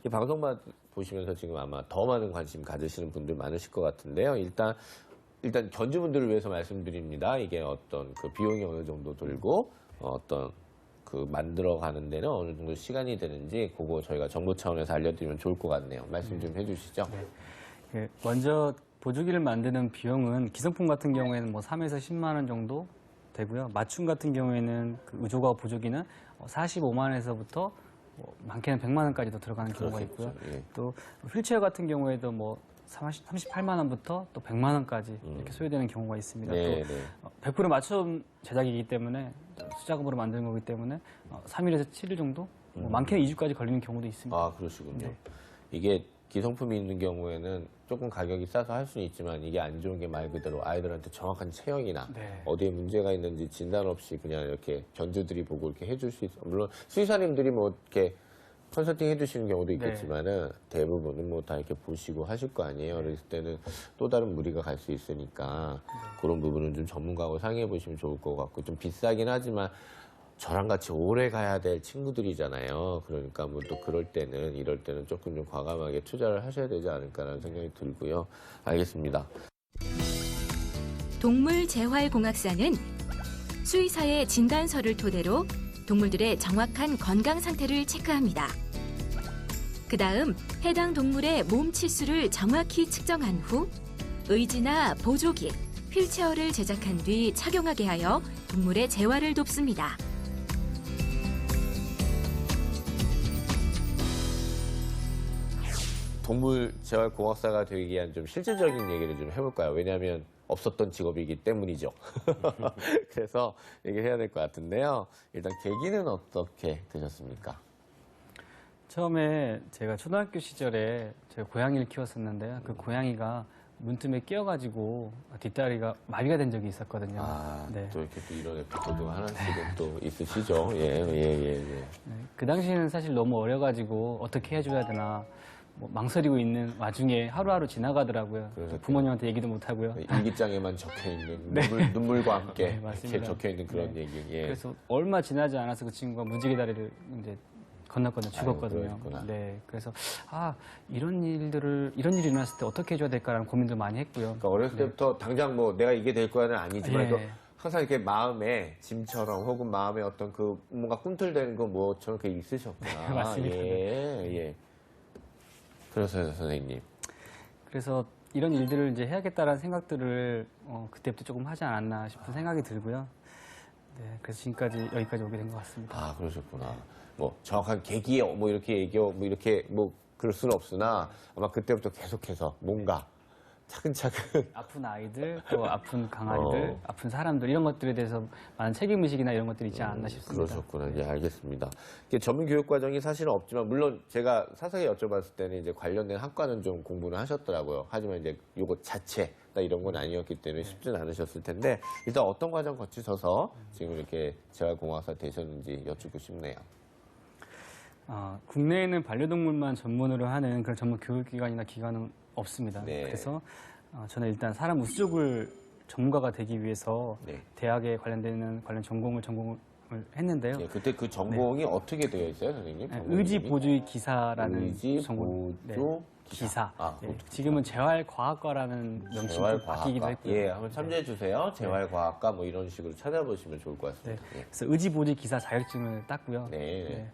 이 방송만 보시면서 지금 아마 더 많은 관심 가지시는 분들 많으실 것 같은데요. 일단 견주분들을 위해서 말씀드립니다. 이게 어떤 그 비용이 어느 정도 들고 어떤 그 만들어가는 데는 어느 정도 시간이 되는지 그거 저희가 정보 차원에서 알려드리면 좋을 것 같네요. 말씀 좀 해주시죠. 그 먼저 보조기를 만드는 비용은 기성품 같은 경우에는 뭐 3에서 10만 원 정도 되고요. 맞춤 같은 경우에는 그 의조가 보조기는 45만 원에서부터 많게는 100만 원까지도 들어가는 경우가 있고요. 그렇겠죠. 예. 또 휠체어 같은 경우에도 뭐 38만 원부터 또 100만 원까지 이렇게 소요되는 경우가 있습니다. 네, 또 100% 맞춤 제작이기 때문에 수작업으로 만드는 거기 때문에 3일에서 7일 정도, 뭐 많게는 2주까지 걸리는 경우도 있습니다. 아, 그러시군요. 네. 이게 기성품이 있는 경우에는 조금 가격이 싸서 할 수는 있지만 이게 안 좋은 게 말 그대로 아이들한테 정확한 체형이나 네. 어디에 문제가 있는지 진단 없이 그냥 이렇게 견주들이 보고 이렇게 해줄 수 있어. 물론 수의사님들이 뭐 이렇게 컨설팅 해주시는 경우도 있겠지만은 대부분은 뭐 다 이렇게 보시고 하실 거 아니에요. 그랬을 때는 또 다른 무리가 갈 수 있으니까 그런 부분은 좀 전문가하고 상의해 보시면 좋을 것 같고 좀 비싸긴 하지만 저랑 같이 오래 가야 될 친구들이잖아요. 그러니까 뭐 또 그럴 때는 이럴 때는 조금 좀 과감하게 투자를 하셔야 되지 않을까라는 생각이 들고요. 알겠습니다. 동물재활공학사는 수의사의 진단서를 토대로 동물들의 정확한 건강 상태를 체크합니다. 그 다음 해당 동물의 몸 치수를 정확히 측정한 후 의지나 보조기, 휠체어를 제작한 뒤 착용하게 하여 동물의 재활을 돕습니다. 동물 재활공학사가 되기 위한 좀 실질적인 얘기를 좀 해볼까요? 왜냐하면 없었던 직업이기 때문이죠. 그래서 얘기를 해야 될 것 같은데요. 일단 계기는 어떻게 되셨습니까? 처음에 제가 초등학교 시절에 제가 고양이를 키웠었는데요. 그 고양이가 문틈에 끼어가지고 뒷다리가 마비가 된 적이 있었거든요. 네. 또 이렇게 또 이런 에피소드가 하나씩은 또 있으시죠. 예. 네, 그 당시에는 사실 너무 어려가지고 어떻게 해줘야 되나 뭐 망설이고 있는 와중에 하루하루 지나가더라고요. 그러셨군요. 부모님한테 얘기도 못 하고요. 일기장에만 적혀있는 눈물과 함께 네, 맞습니다. 이렇게 적혀있는 그런 네. 얘기. 예. 그래서 얼마 지나지 않아서 그 친구가 무지개 다리를 이제 건넜거든요. 죽었거든요. 그러셨구나. 네, 그래서 이런 일이 일어났을 때 어떻게 해줘야 될까라는 고민도 많이 했고요. 그러니까 어렸을 때부터 당장 뭐 내가 이게 될 거야는 아니지만 예. 또 항상 이렇게 마음에 짐처럼 혹은 마음에 어떤 그 뭔가 꿈틀대는 거 뭐처럼 그게 있으셨구나. 맞습니다. 예. 그래서 선생님. 그래서 이런 일들을 이제 해야겠다라는 생각들을 그때부터 조금 하지 않았나 싶은 생각이 들고요. 네, 그래서 지금까지 여기까지 오게 된 것 같습니다. 아, 그러셨구나. 뭐 정확한 계기 뭐 이렇게 얘기하고 뭐 이렇게 뭐 그럴 수는 없으나 아마 그때부터 계속해서 뭔가 차근차근. 아픈 아이들, 또 아픈 강아지들, 아픈 사람들 이런 것들에 대해서 많은 책임의식이나 이런 것들이 있지 않나 싶습니다. 그러셨구나. 예, 알겠습니다. 이게 전문 교육 과정이 사실은 없지만 물론 제가 사석에 여쭤봤을 때는 이제 관련된 학과는 좀 공부를 하셨더라고요. 하지만 이제 요거 자체 이런 건 아니었기 때문에 쉽지는 않으셨을 텐데 일단 어떤 과정 거치셔서 지금 이렇게 재활공학사 되셨는지 여쭙고 싶네요. 국내에는 반려동물만 전문으로 하는 그런 전문 교육기관이나 기관은 없습니다. 네. 그래서 저는 일단 사람 우수족을 전문가가 되기 위해서 네. 대학에 관련 전공을 했는데요. 예, 그때 그 전공이 어떻게 되어 있어요, 선생님? 전공이? 의지보조의 기사라는 의지 전공. 보조 기사. 네. 지금은 재활과학과라는 명칭으로 바뀌기도 했고요. 예, 한번 참조해 주세요. 재활과학과 뭐 이런 식으로 찾아보시면 좋을 것 네. 같습니다. 예. 그래서 의지보조 기사 자격증을 땄고요. 네.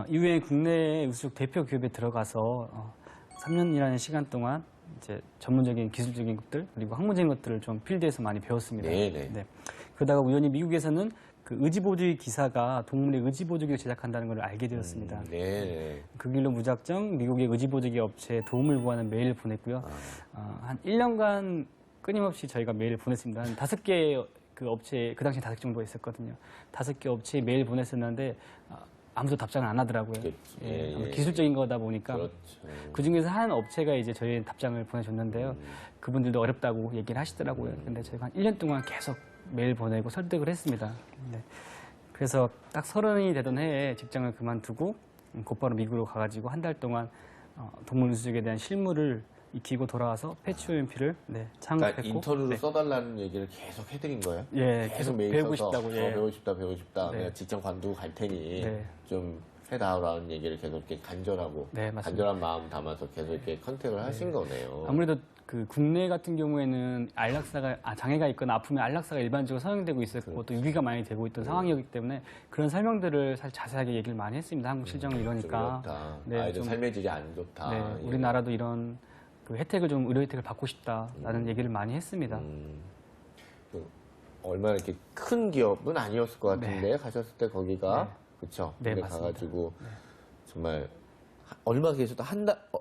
이후에 국내 우수족 대표 기업에 들어가서 3년이라는 시간 동안 이제 전문적인 기술적인 것들 그리고 학문적인 것들을 좀 필드에서 많이 배웠습니다. 네. 그러다가 우연히 미국에서는 그 의지보조의 기사가 동물의 의지보조기를 제작한다는 걸 알게 되었습니다. 네. 그 길로 무작정 미국의 의지보조기 업체에 도움을 구하는 메일을 보냈고요. 한 1년간 끊임없이 저희가 메일을 보냈습니다. 한 5개 그 업체에 그 당시에 5개 정도 있었거든요. 5개 업체에 메일 보냈었는데 아무도 답장을 안 하더라고요. 예. 기술적인 거다 보니까 그렇죠. 그 중에서 한 업체가 이제 저희 답장을 보내줬는데요. 그분들도 어렵다고 얘기를 하시더라고요. 근데 저희가 한 1년 동안 계속 메일 보내고 설득을 했습니다. 네. 그래서 딱 30이 되던 해에 직장을 그만두고 곧바로 미국으로 가가지고 한 달 동안 동물 우수족에 대한 실무를 익히고 돌아와서 패치 OMP를 창업했고. 그러니까 인터뷰로 써달라는 얘기를 계속 해드린 거예요? 예, 계속 메일 배우고 써서 싶다고. 예. 배우고 싶다. 네. 내가 직장 관두고 갈 테니 네. 좀 해다라는 얘기를 계속 이렇게 간절하고 네, 맞습니다. 간절한 마음 담아서 계속 이렇게 컨택을 하신 거네요. 아무래도 그 국내 같은 경우에는 안락사가 장애가 있거나 아프면 안락사가 일반적으로 사용되고 있었고 또 유기가 많이 되고 있던 상황이었기 때문에 그런 설명들을 사실 자세하게 얘기를 많이 했습니다. 한국 실정을 이러니까. 좀 그렇다. 네, 아이들 좀- 삶의 질이 안 좋다. 네, 예. 우리나라도 이런 그 혜택을 좀 의료 혜택을 받고 싶다라는 얘기를 많이 했습니다. 얼마나 이렇게 큰 기업은 아니었을 것 같은데 가셨을 때 거기가 그쵸? 네, 근데 맞습니다. 가가지고 정말 얼마 계셨다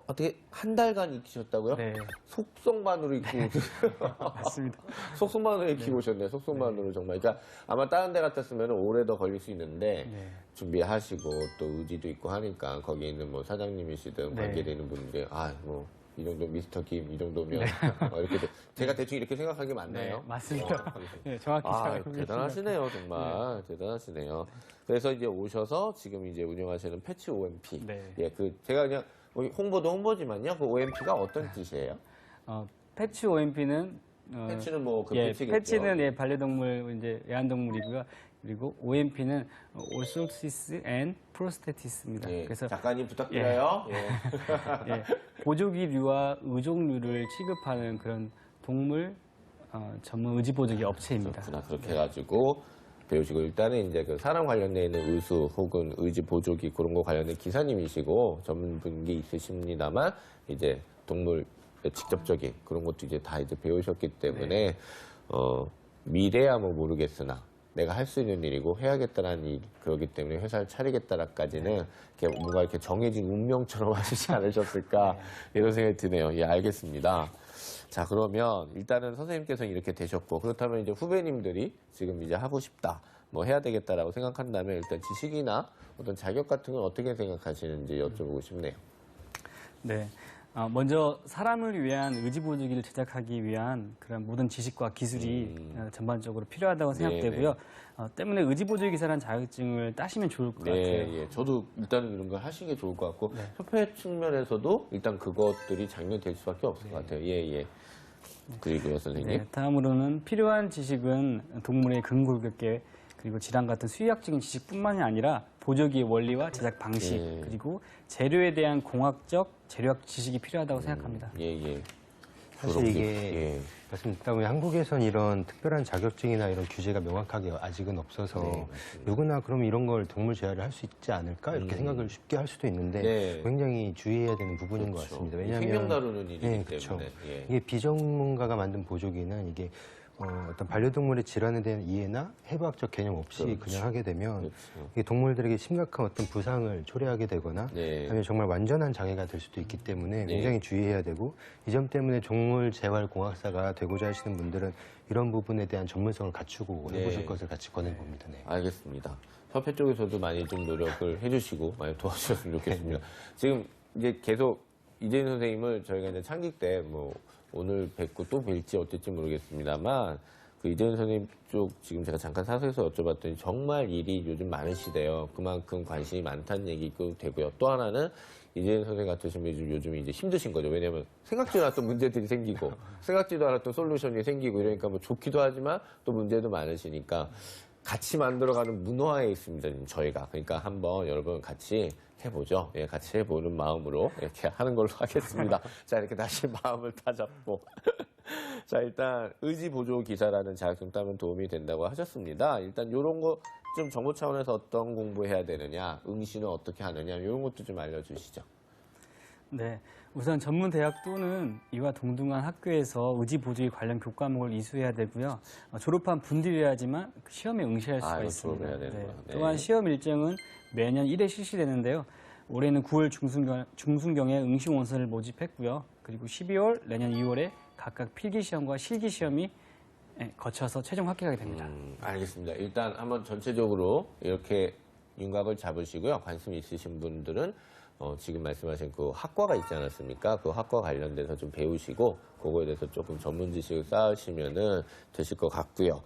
어떻게 한 달간 익히셨다고요? 네, 속성만으로 익히고 맞습니다. 속성만으로 익히고 오셨네요. 속성만으로 정말. 그러니까 아마 다른 데 같았으면 오래 더 걸릴 수 있는데 네. 준비하시고 또 의지도 있고 하니까 거기 있는 뭐 사장님이시든 네. 관계되는 분들이 이 정도 미스터 김 이 정도면 이렇게 제가 대충 이렇게 생각한 게 맞나요? 네, 맞습니다. 네, 정확히 잘 알고 계십니다. 대단하시네요, 정말. 대단하시네요. 그래서 이제 오셔서 지금 이제 운영하시는 패치 OMP. 네. 예, 제가 그냥 홍보도 홍보지만요. 그 OMP가 어떤 뜻이에요? 패치 OMP는 패치는 뭐 그 예, 패치겠죠. 패치는 반려동물 이제 애완동물이고요. 그리고 OMP는 Orthosis and Prosthetis입니다. 예, 그래서 작가님 부탁드려요. 예, 보조기류와 의족류를 취급하는 그런 동물 전문 의지보조기 업체입니다. 그렇구나. 그렇게 해가지고 배우시고 일단은 이제 그 사람 관련돼 있는 의수 혹은 의지 보조기 그런 거 관련된 기사님이시고 전문 분기 있으십니다만 이제 동물 직접적인 그런 것도 이제 다 이제 배우셨기 때문에 미래야 뭐 모르겠으나 내가 할 수 있는 일이고 해야겠다라는 일 그러기 때문에 회사를 차리겠다라까지는 이렇게 뭔가 이렇게 정해진 운명처럼 하시지 않으셨을까 이런 생각이 드네요. 예, 알겠습니다. 자, 그러면 일단은 선생님께서는 이렇게 되셨고 그렇다면 이제 후배님들이 지금 이제 하고 싶다, 뭐 해야 되겠다라고 생각한다면 일단 지식이나 어떤 자격 같은 건 어떻게 생각하시는지 여쭤보고 싶네요. 네. 먼저 사람을 위한 의지보조기를 제작하기 위한 그런 모든 지식과 기술이 전반적으로 필요하다고 생각되고요. 때문에 의지보조기 기사라는 자격증을 따시면 좋을 것 같아요. 예. 저도 일단은 이런 걸 하시는 게 좋을 것 같고 협회 측면에서도 일단 그것들이 장려될 수밖에 없을 것 같아요. 예. 그리고요, 선생님. 네, 다음으로는 필요한 지식은 동물의 근골격계 그리고 질환 같은 수의학적인 지식뿐만이 아니라 보조기의 원리와 제작 방식 그리고 재료에 대한 공학적 재료학 지식이 필요하다고 생각합니다. 예. 사실 이게 말씀 듣다 보면 한국에선 이런 특별한 자격증이나 이런 규제가 명확하게 아직은 없어서 누구나 그럼 이런 걸 동물 재활을 할 수 있지 않을까 이렇게 생각을 쉽게 할 수도 있는데 굉장히 주의해야 되는 부분인 것 같습니다. 왜냐하면 생명 다루는 일이기 그렇죠. 때문에. 이게 비전문가가 만든 보조기는 이게 어떤 반려동물의 질환에 대한 이해나 해부학적 개념 없이 그렇죠. 그냥 하게 되면 그렇죠. 이게 동물들에게 심각한 어떤 부상을 초래하게 되거나 네. 아니면 정말 완전한 장애가 될 수도 있기 때문에 네. 굉장히 주의해야 되고 이 점 때문에 동물재활공학사가 되고자 하시는 분들은 이런 부분에 대한 전문성을 갖추고 네. 해보실 것을 같이 권해봅니다. 네. 알겠습니다. 협회 쪽에서도 많이 좀 노력을 해주시고 많이 도와주셨으면 좋겠습니다. 지금 이제 계속 이재인 선생님을 저희가 이제 창직 때 뭐 오늘 뵙고 또 뵐지 어떨지 모르겠습니다만 그 이재인 선생님 쪽 지금 제가 잠깐 사석에서 여쭤봤더니 정말 일이 요즘 많으시대요. 그만큼 관심이 많다는 얘기도 되고요. 또 하나는 이재인 선생님 같으신 분이 요즘 이제 힘드신 거죠. 왜냐하면 생각지도 않았던 문제들이 생기고 생각지도 않았던 솔루션이 생기고 이러니까 뭐 좋기도 하지만 또 문제도 많으시니까 같이 만들어가는 문화에 있습니다. 지금 저희가. 그러니까 한번 여러분 같이 해보죠. 예, 같이 해보는 마음으로 이렇게 하는 걸로 하겠습니다. 자, 이렇게 다시 마음을 다잡고. 자, 일단 의지보조 기사라는 자격증 따면 도움이 된다고 하셨습니다. 일단 이런 거 좀 정보 차원에서 어떤 공부해야 되느냐, 응시는 어떻게 하느냐, 이런 것도 좀 알려주시죠. 네, 우선 전문 대학 또는 이와 동등한 학교에서 의지 보조기 관련 교과목을 이수해야 되고요. 졸업한 분들이야지만 시험에 응시할 수가 이거 있습니다. 졸업해야 되는구나. 네. 또한 시험 일정은 매년 1회 실시되는데요. 올해는 9월 중순경에 응시 원서를 모집했고요. 그리고 12월, 내년 2월에 각각 필기 시험과 실기 시험이 거쳐서 최종 합격하게 됩니다. 알겠습니다. 일단 한번 전체적으로 이렇게 윤곽을 잡으시고요. 관심 있으신 분들은 지금 말씀하신 그 학과가 있지 않았습니까? 그 학과 관련돼서 좀 배우시고 그거에 대해서 조금 전문 지식을 쌓으시면은 되실 것 같고요.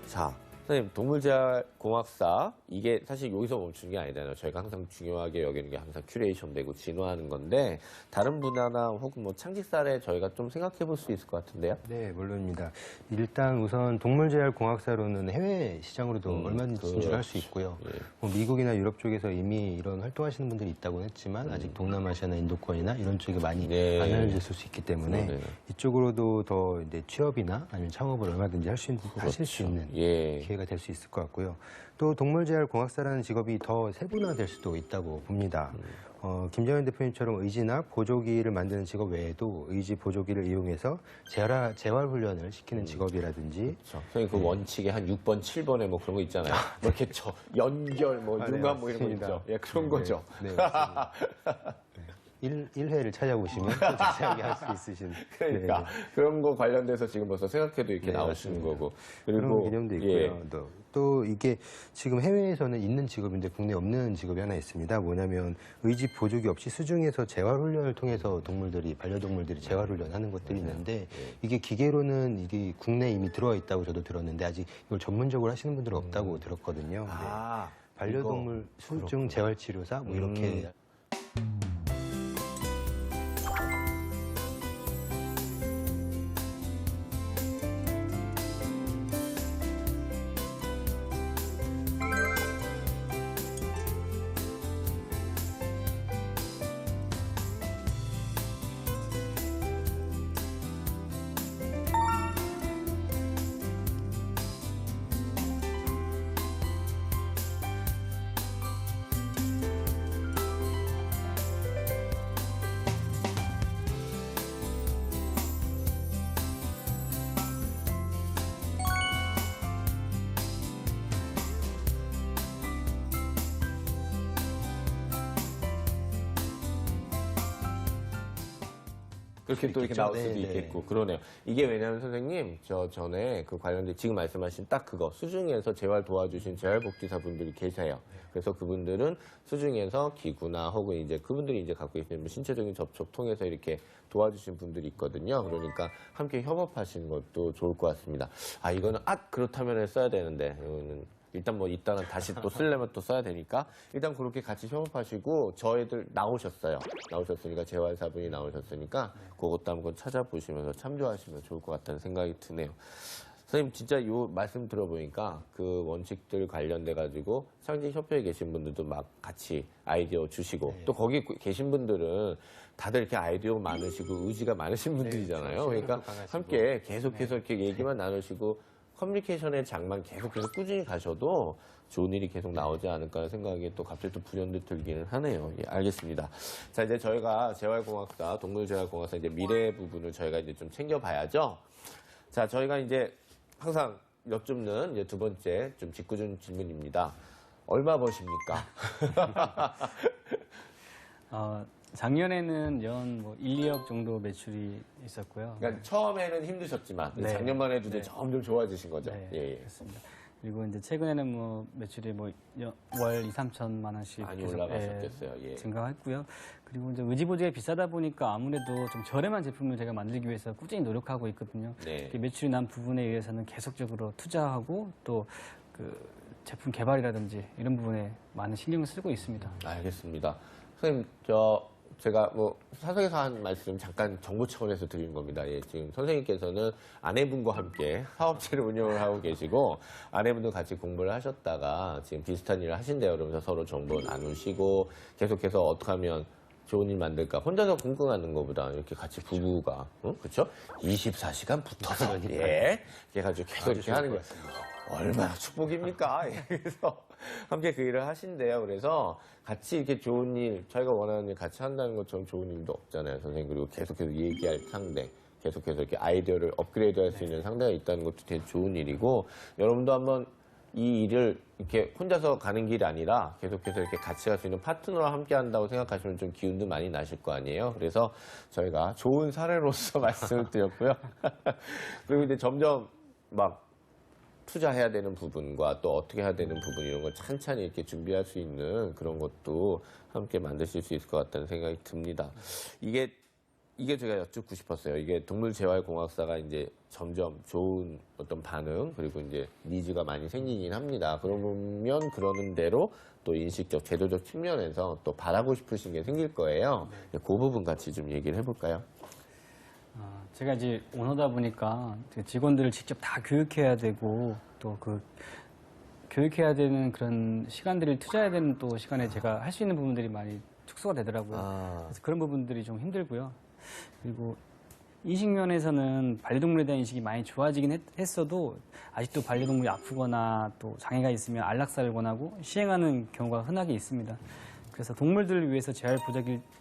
자, 선생님, 동물재활공학사, 이게 사실 여기서 멈추는 게 아니잖아요. 저희가 항상 중요하게 여기는 게 항상 큐레이션 되고 진화하는 건데, 다른 분야나 혹은 뭐 창직 사례 저희가 좀 생각해 볼 수 있을 것 같은데요? 네, 물론입니다. 일단 우선 동물재활공학사로는 해외 시장으로도 얼마든지 진출할 수 있고요. 예. 뭐 미국이나 유럽 쪽에서 이미 이런 활동하시는 분들이 있다고는 했지만 아직 동남아시아나 인도권이나 이런 쪽에 많이 네. 안 알려졌을 수 있기 때문에 네. 이쪽으로도 더 이제 취업이나 아니면 창업을 얼마든지 하실 수 있는 예. 기회가 될 수 있을 것 같고요. 또 동물재활공학사라는 직업이 더 세분화될 수도 있다고 봅니다. 김정현 대표님처럼 의지나 보조기를 만드는 직업 외에도 의지 보조기를 이용해서 재활훈련을 시키는 직업이라든지 그렇죠. 선생님 그 원칙에 한 6번, 7번에 뭐 그런 거 있잖아요. 뭐 이렇게 연결, 뭐 네, 융합 뭐 이런 거 맞습니다. 있죠. 예, 그런 거죠. 네, 맞습니다. 1회를 찾아보시면 또 자세하게 할 수 있으신 그러니까 네, 그런 거 관련돼서 지금 벌써 생각해도 이렇게 네, 나오시는 맞습니다. 거고. 그런 개념도 있고요. 예. 또 이게 지금 해외에서는 있는 직업인데 국내에 없는 직업이 하나 있습니다. 뭐냐면 의지 보조기 없이 수중에서 재활훈련을 통해서 반려동물들이 재활훈련하는 것들이 있는데 이게 기계로는 이게 국내에 이미 들어와 있다고 저도 들었는데 아직 이걸 전문적으로 하시는 분들은 없다고 들었거든요. 네. 아, 반려동물 수중 재활치료사 뭐 이렇게 그렇게 또 이렇게 나올 수도 네, 네. 있겠고 그러네요. 이게 왜냐하면 선생님 저 전에 그 관련된 지금 말씀하신 딱 그거 수중에서 재활 도와주신 재활복지사 분들이 계세요. 그래서 그분들은 수중에서 기구나 혹은 이제 그분들이 이제 갖고 계시는 신체적인 접촉 통해서 이렇게 도와주신 분들이 있거든요. 그러니까 함께 협업하시는 것도 좋을 것 같습니다. 아 이거는 그렇다면 써야 되는데 이거는 일단 뭐 이따는 다시 또 쓰려면 또 써야 되니까 일단 그렇게 같이 협업하시고 저희들 나오셨으니까 재활사분이 나오셨으니까 그것도 한번 찾아보시면서 참조하시면 좋을 것 같다는 생각이 드네요. 선생님 진짜 요 말씀 들어보니까 그 원칙들 관련돼 가지고 상징협회에 계신 분들도 막 같이 아이디어 주시고 또 거기 계신 분들은 다들 이렇게 아이디어 많으시고 의지가 많으신 분들이잖아요. 그러니까 함께 계속해서 이렇게 얘기만 나누시고 커뮤니케이션의 장만 계속해서 꾸준히 가셔도 좋은 일이 계속 나오지 않을까 하는 생각이 또 갑자기 또 불현듯 들기는 하네요. 예, 알겠습니다. 자, 이제 저희가 재활공학사, 동물재활공학사 이제 미래 부분을 저희가 이제 좀 챙겨봐야죠. 자, 저희가 이제 항상 여쭙는 이제 두 번째 좀 직구준 질문입니다. 얼마 버십니까? 작년에는 연 뭐 1, 2억 정도 매출이 있었고요. 그러니까 처음에는 힘드셨지만 네. 작년만 해도 이제 네. 점점 좋아지신 거죠. 네, 예, 예. 그렇습니다. 그리고 이제 최근에는 뭐 매출이 뭐 월 2, 3천만 원씩 많이 계속, 올라가셨겠어요. 예. 증가했고요. 그리고 이제 의지보조가 비싸다 보니까 아무래도 좀 저렴한 제품을 제가 만들기 위해서 꾸준히 노력하고 있거든요. 네. 이렇게 매출이 난 부분에 의해서는 계속적으로 투자하고 또 그 제품 개발이라든지 이런 부분에 많은 신경을 쓰고 있습니다. 알겠습니다. 선생님, 제가 뭐 사석에서 한 말씀 잠깐 정보 차원에서 드리는 겁니다. 예, 지금 선생님께서는 아내분과 함께 사업체를 운영을 하고 계시고 아내분도 같이 공부를 하셨다가 지금 비슷한 일을 하신대요. 그러면서 서로 정보 나누시고 계속해서 어떻게 하면 좋은 일 만들까? 혼자서 끙끙하는 것보다 이렇게 같이 부부가, 그렇죠? 24시간 붙어서 예, 이렇게 가지고 계속 이렇게 하는 거 얼마나 축복입니까? 예, 그래서 함께 그 일을 하신대요. 그래서 같이 이렇게 좋은 일, 저희가 원하는 일 같이 한다는 것처럼 좋은 일도 없잖아요, 선생님. 그리고 계속해서 얘기할 상대, 계속해서 이렇게 아이디어를 업그레이드 할 수 있는 상대가 있다는 것도 되게 좋은 일이고, 여러분도 한번 이 일을 이렇게 혼자서 가는 길이 아니라 계속해서 이렇게 같이 갈 수 있는 파트너와 함께 한다고 생각하시면 좀 기운도 많이 나실 거 아니에요. 그래서 저희가 좋은 사례로서 말씀을 드렸고요. 그리고 이제 점점 막 투자해야 되는 부분과 또 어떻게 해야 되는 부분 이런 걸 찬찬히 이렇게 준비할 수 있는 그런 것도 함께 만드실 수 있을 것 같다는 생각이 듭니다. 이게 제가 여쭙고 싶었어요. 이게 동물재활공학사가 이제 점점 좋은 어떤 반응 그리고 이제 니즈가 많이 생기긴 합니다. 그러면 그러는 대로 또 인식적, 제도적 측면에서 또 바라고 싶으신 게 생길 거예요. 그 부분 같이 좀 얘기를 해볼까요? 제가 이제 오너다 보니까 직원들을 직접 다 교육해야 되고 또 그 교육해야 되는 그런 시간들을 투자해야 되는 또 시간에 제가 할 수 있는 부분들이 많이 축소가 되더라고요. 그래서 그런 부분들이 좀 힘들고요. 그리고 인식 면에서는 반려동물에 대한 인식이 많이 좋아지긴 했어도 아직도 반려동물이 아프거나 또 장애가 있으면 안락사를 권하고 시행하는 경우가 흔하게 있습니다. 그래서 동물들을 위해서 재활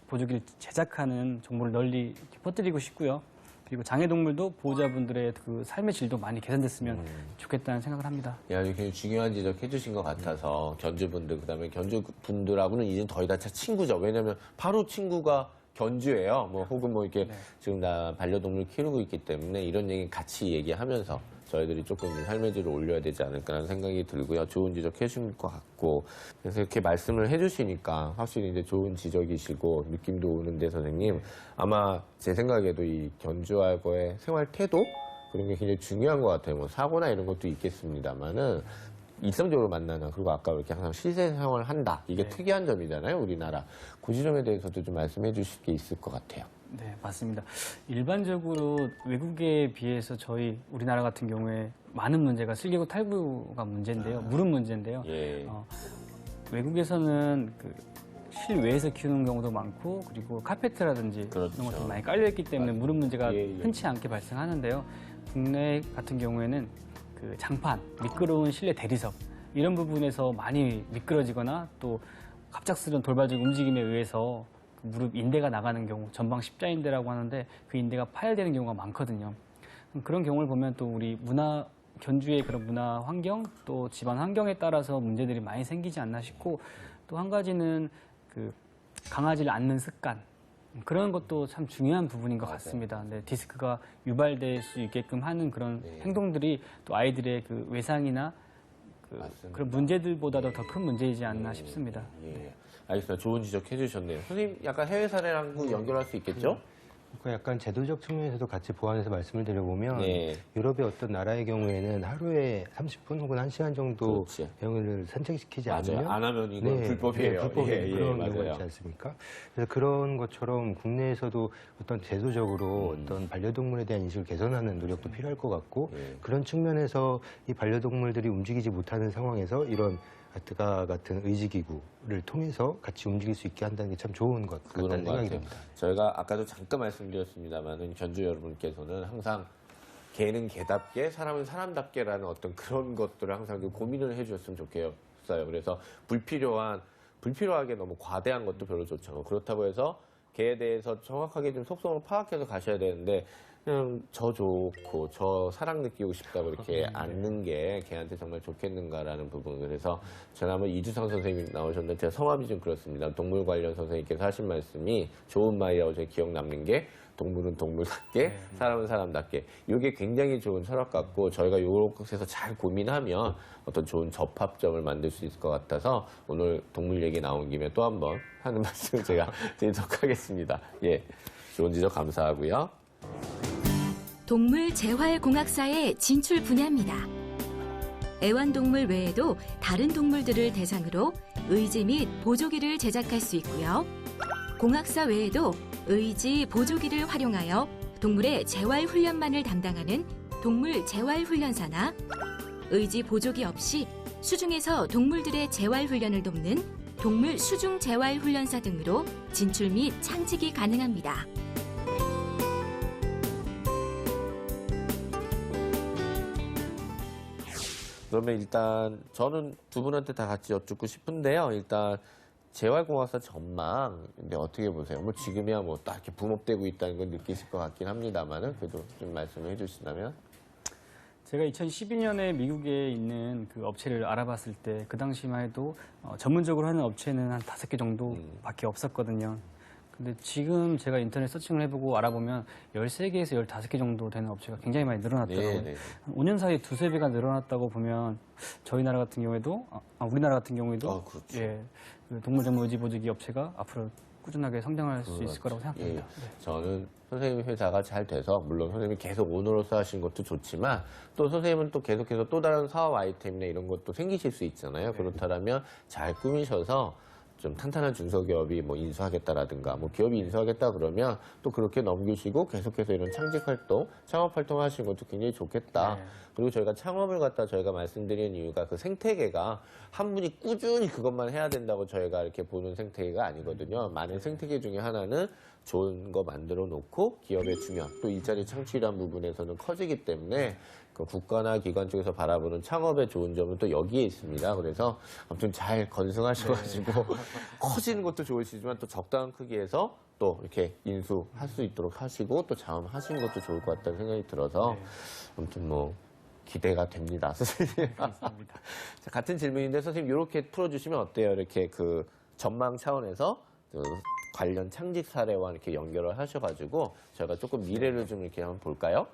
보조기를 제작하는 정보를 널리 퍼뜨리고 싶고요. 그리고 장애동물도 보호자분들의 그 삶의 질도 많이 개선됐으면 좋겠다는 생각을 합니다. 야, 굉장히 중요한 지적 해주신 것 같아서 견주분들, 그다음에 견주분들하고는 이제 더 이상 친구죠. 왜냐면 바로 친구가 견주예요. 뭐 혹은 뭐 이렇게 지금 나 반려동물 키우고 있기 때문에 이런 얘기 같이 얘기하면서 저희들이 조금 삶의 질을 올려야 되지 않을까라는 생각이 들고요. 좋은 지적 해주신 것 같고 그래서 이렇게 말씀을 해주시니까 확실히 이제 좋은 지적이시고 느낌도 오는데 선생님 아마 제 생각에도 이 견주하고의 생활 태도 그런 게 굉장히 중요한 것 같아요. 뭐 사고나 이런 것도 있겠습니다만은 일상적으로 만나는 그리고 아까 이렇게 항상 실생활을 한다 이게 특이한 점이잖아요 우리나라 그 지점에 대해서도 좀 말씀해 주실 게 있을 것 같아요. 네, 맞습니다. 일반적으로 외국에 비해서 저희 우리나라 같은 경우에 많은 문제가 슬개구 탈구가 문제인데요. 무릎 문제인데요. 예. 외국에서는 그 실외에서 키우는 경우도 많고 그리고 카페트라든지 그렇죠. 이런 것들이 많이 깔려있기 때문에 무릎 문제가 예, 예. 흔치 않게 발생하는데요. 국내 같은 경우에는 그 장판, 미끄러운 실내 대리석 이런 부분에서 많이 미끄러지거나 또 갑작스러운 돌발적 움직임에 의해서 그 무릎 인대가 나가는 경우 전방 십자인대라고 하는데 그 인대가 파열되는 경우가 많거든요. 그런 경우를 보면 또 우리 견주의 그런 문화 환경 또 집안 환경에 따라서 문제들이 많이 생기지 않나 싶고 또 한 가지는 그 강아지를 안는 습관 그런 것도 참 중요한 부분인 것 같습니다. 네, 디스크가 유발될 수 있게끔 하는 그런 네. 행동들이 또 아이들의 그 외상이나 그런 문제들보다도 더 큰 문제이지 않나 싶습니다. 예. 알겠습니다. 좋은 지적해 주셨네요. 선생님, 약간 해외 사례랑도 연결할 수 있겠죠? 그 약간 제도적 측면에서도 같이 보완해서 말씀을 드려보면 네. 유럽의 어떤 나라의 경우에는 하루에 30분 혹은 1시간 정도 그렇지. 영을 산책시키지 맞아요. 않으면 안 하면 이건 불법이에요. 네, 불법이에요. 예, 예, 그런 맞아요. 경우가 있지 않습니까? 그래서 그런 것처럼 국내에서도 어떤 제도적으로 어떤 반려동물에 대한 인식을 개선하는 노력도 필요할 것 같고 예. 그런 측면에서 이 반려동물들이 움직이지 못하는 상황에서 이런 아트가 같은 의지기구를 통해서 같이 움직일 수 있게 한다는 게 참 좋은 것 그런 같다는 것 생각이 같아요. 듭니다. 저희가 아까도 잠깐 말씀드렸습니다만은 견주 여러분께서는 항상 개는 개답게 사람은 사람답게라는 어떤 그런 것들을 항상 좀 고민을 해주셨으면 좋겠어요. 그래서 불필요하게 너무 과대한 것도 별로 좋지 않고 그렇다고 해서 개에 대해서 정확하게 좀 속성을 파악해서 가셔야 되는데 그냥 저 좋고 저 사랑 느끼고 싶다고 이렇게 앉는 게 걔한테 정말 좋겠는가라는 부분. 그래서 지난번 이주상 선생님 나오셨는데 제가 성함이 좀 그렇습니다. 동물 관련 선생님께서 하신 말씀이 좋은 말이라고 제가 기억 남는 게 동물은 동물답게 사람은 사람답게 이게 굉장히 좋은 철학 같고 저희가 요것에서 잘 고민하면 어떤 좋은 접합점을 만들 수 있을 것 같아서 오늘 동물 얘기 나온 김에 또 한 번 하는 말씀을 제가 드리도록 하겠습니다. 예, 좋은 지적 감사하고요. 동물 재활공학사의 진출 분야입니다. 애완동물 외에도 다른 동물들을 대상으로 의지 및 보조기를 제작할 수 있고요. 공학사 외에도 의지, 보조기를 활용하여 동물의 재활훈련만을 담당하는 동물 재활훈련사나 의지 보조기 없이 수중에서 동물들의 재활훈련을 돕는 동물 수중 재활훈련사 등으로 진출 및 창직이 가능합니다. 그러면 일단 저는 두 분한테 다 같이 여쭙고 싶은데요. 일단 재활공학사 전망 근데 어떻게 보세요? 뭐 지금이야 뭐 딱 이렇게 붐업되고 있다는 걸 느끼실 것 같긴 합니다만은 그래도 좀 말씀을 해주신다면. 제가 2012년에 미국에 있는 그 업체를 알아봤을 때 그 당시만 해도 전문적으로 하는 업체는 한 5개 정도밖에 없었거든요. 근데 지금 제가 인터넷 서칭을 해보고 알아보면 13개에서 15개 정도 되는 업체가 굉장히 많이 늘어났더라고요. 네, 네. 한 5년 사이에 2~3배가 늘어났다고 보면 저희 나라 같은 경우에도 우리나라 같은 경우에도 그렇죠. 예, 그 동물 전문 의지 보조기 업체가 앞으로 꾸준하게 성장할 수 있을 거라고 생각합니다. 예, 네. 저는 선생님 회사가 잘 돼서 물론 선생님이 계속 오너로서 하신 것도 좋지만 또 선생님은 또 계속해서 또 다른 사업 아이템이나 이런 것도 생기실 수 있잖아요. 그렇다면 잘 꾸미셔서 좀 탄탄한 중소기업이 뭐 인수하겠다라든가 뭐 기업이 인수하겠다 그러면 또 그렇게 넘기시고 계속해서 이런 창직 활동, 창업 활동 하시는 것도 굉장히 좋겠다. 네. 그리고 저희가 창업을 갖다 저희가 말씀드리는 이유가 그 생태계가 한 분이 꾸준히 그것만 해야 된다고 저희가 이렇게 보는 생태계가 아니거든요. 많은 생태계 중에 하나는 좋은 거 만들어 놓고 기업에 주면 또 일자리 창출이란 부분에서는 커지기 때문에 그 국가나 기관 쪽에서 바라보는 창업의 좋은 점은 또 여기에 있습니다. 그래서 아무튼 잘 건승하셔가지고 커지는 것도 좋으시지만 또 적당한 크기에서 또 이렇게 인수할 수 있도록 하시고 또 자음하시는 것도 좋을 것 같다는 생각이 들어서 아무튼 뭐 기대가 됩니다, 선생님. 자, 같은 질문인데 선생님 이렇게 풀어주시면 어때요? 이렇게 그 전망 차원에서 그 관련 창직 사례와 이렇게 연결을 하셔가지고 저희가 조금 미래를 좀 이렇게 한번 볼까요?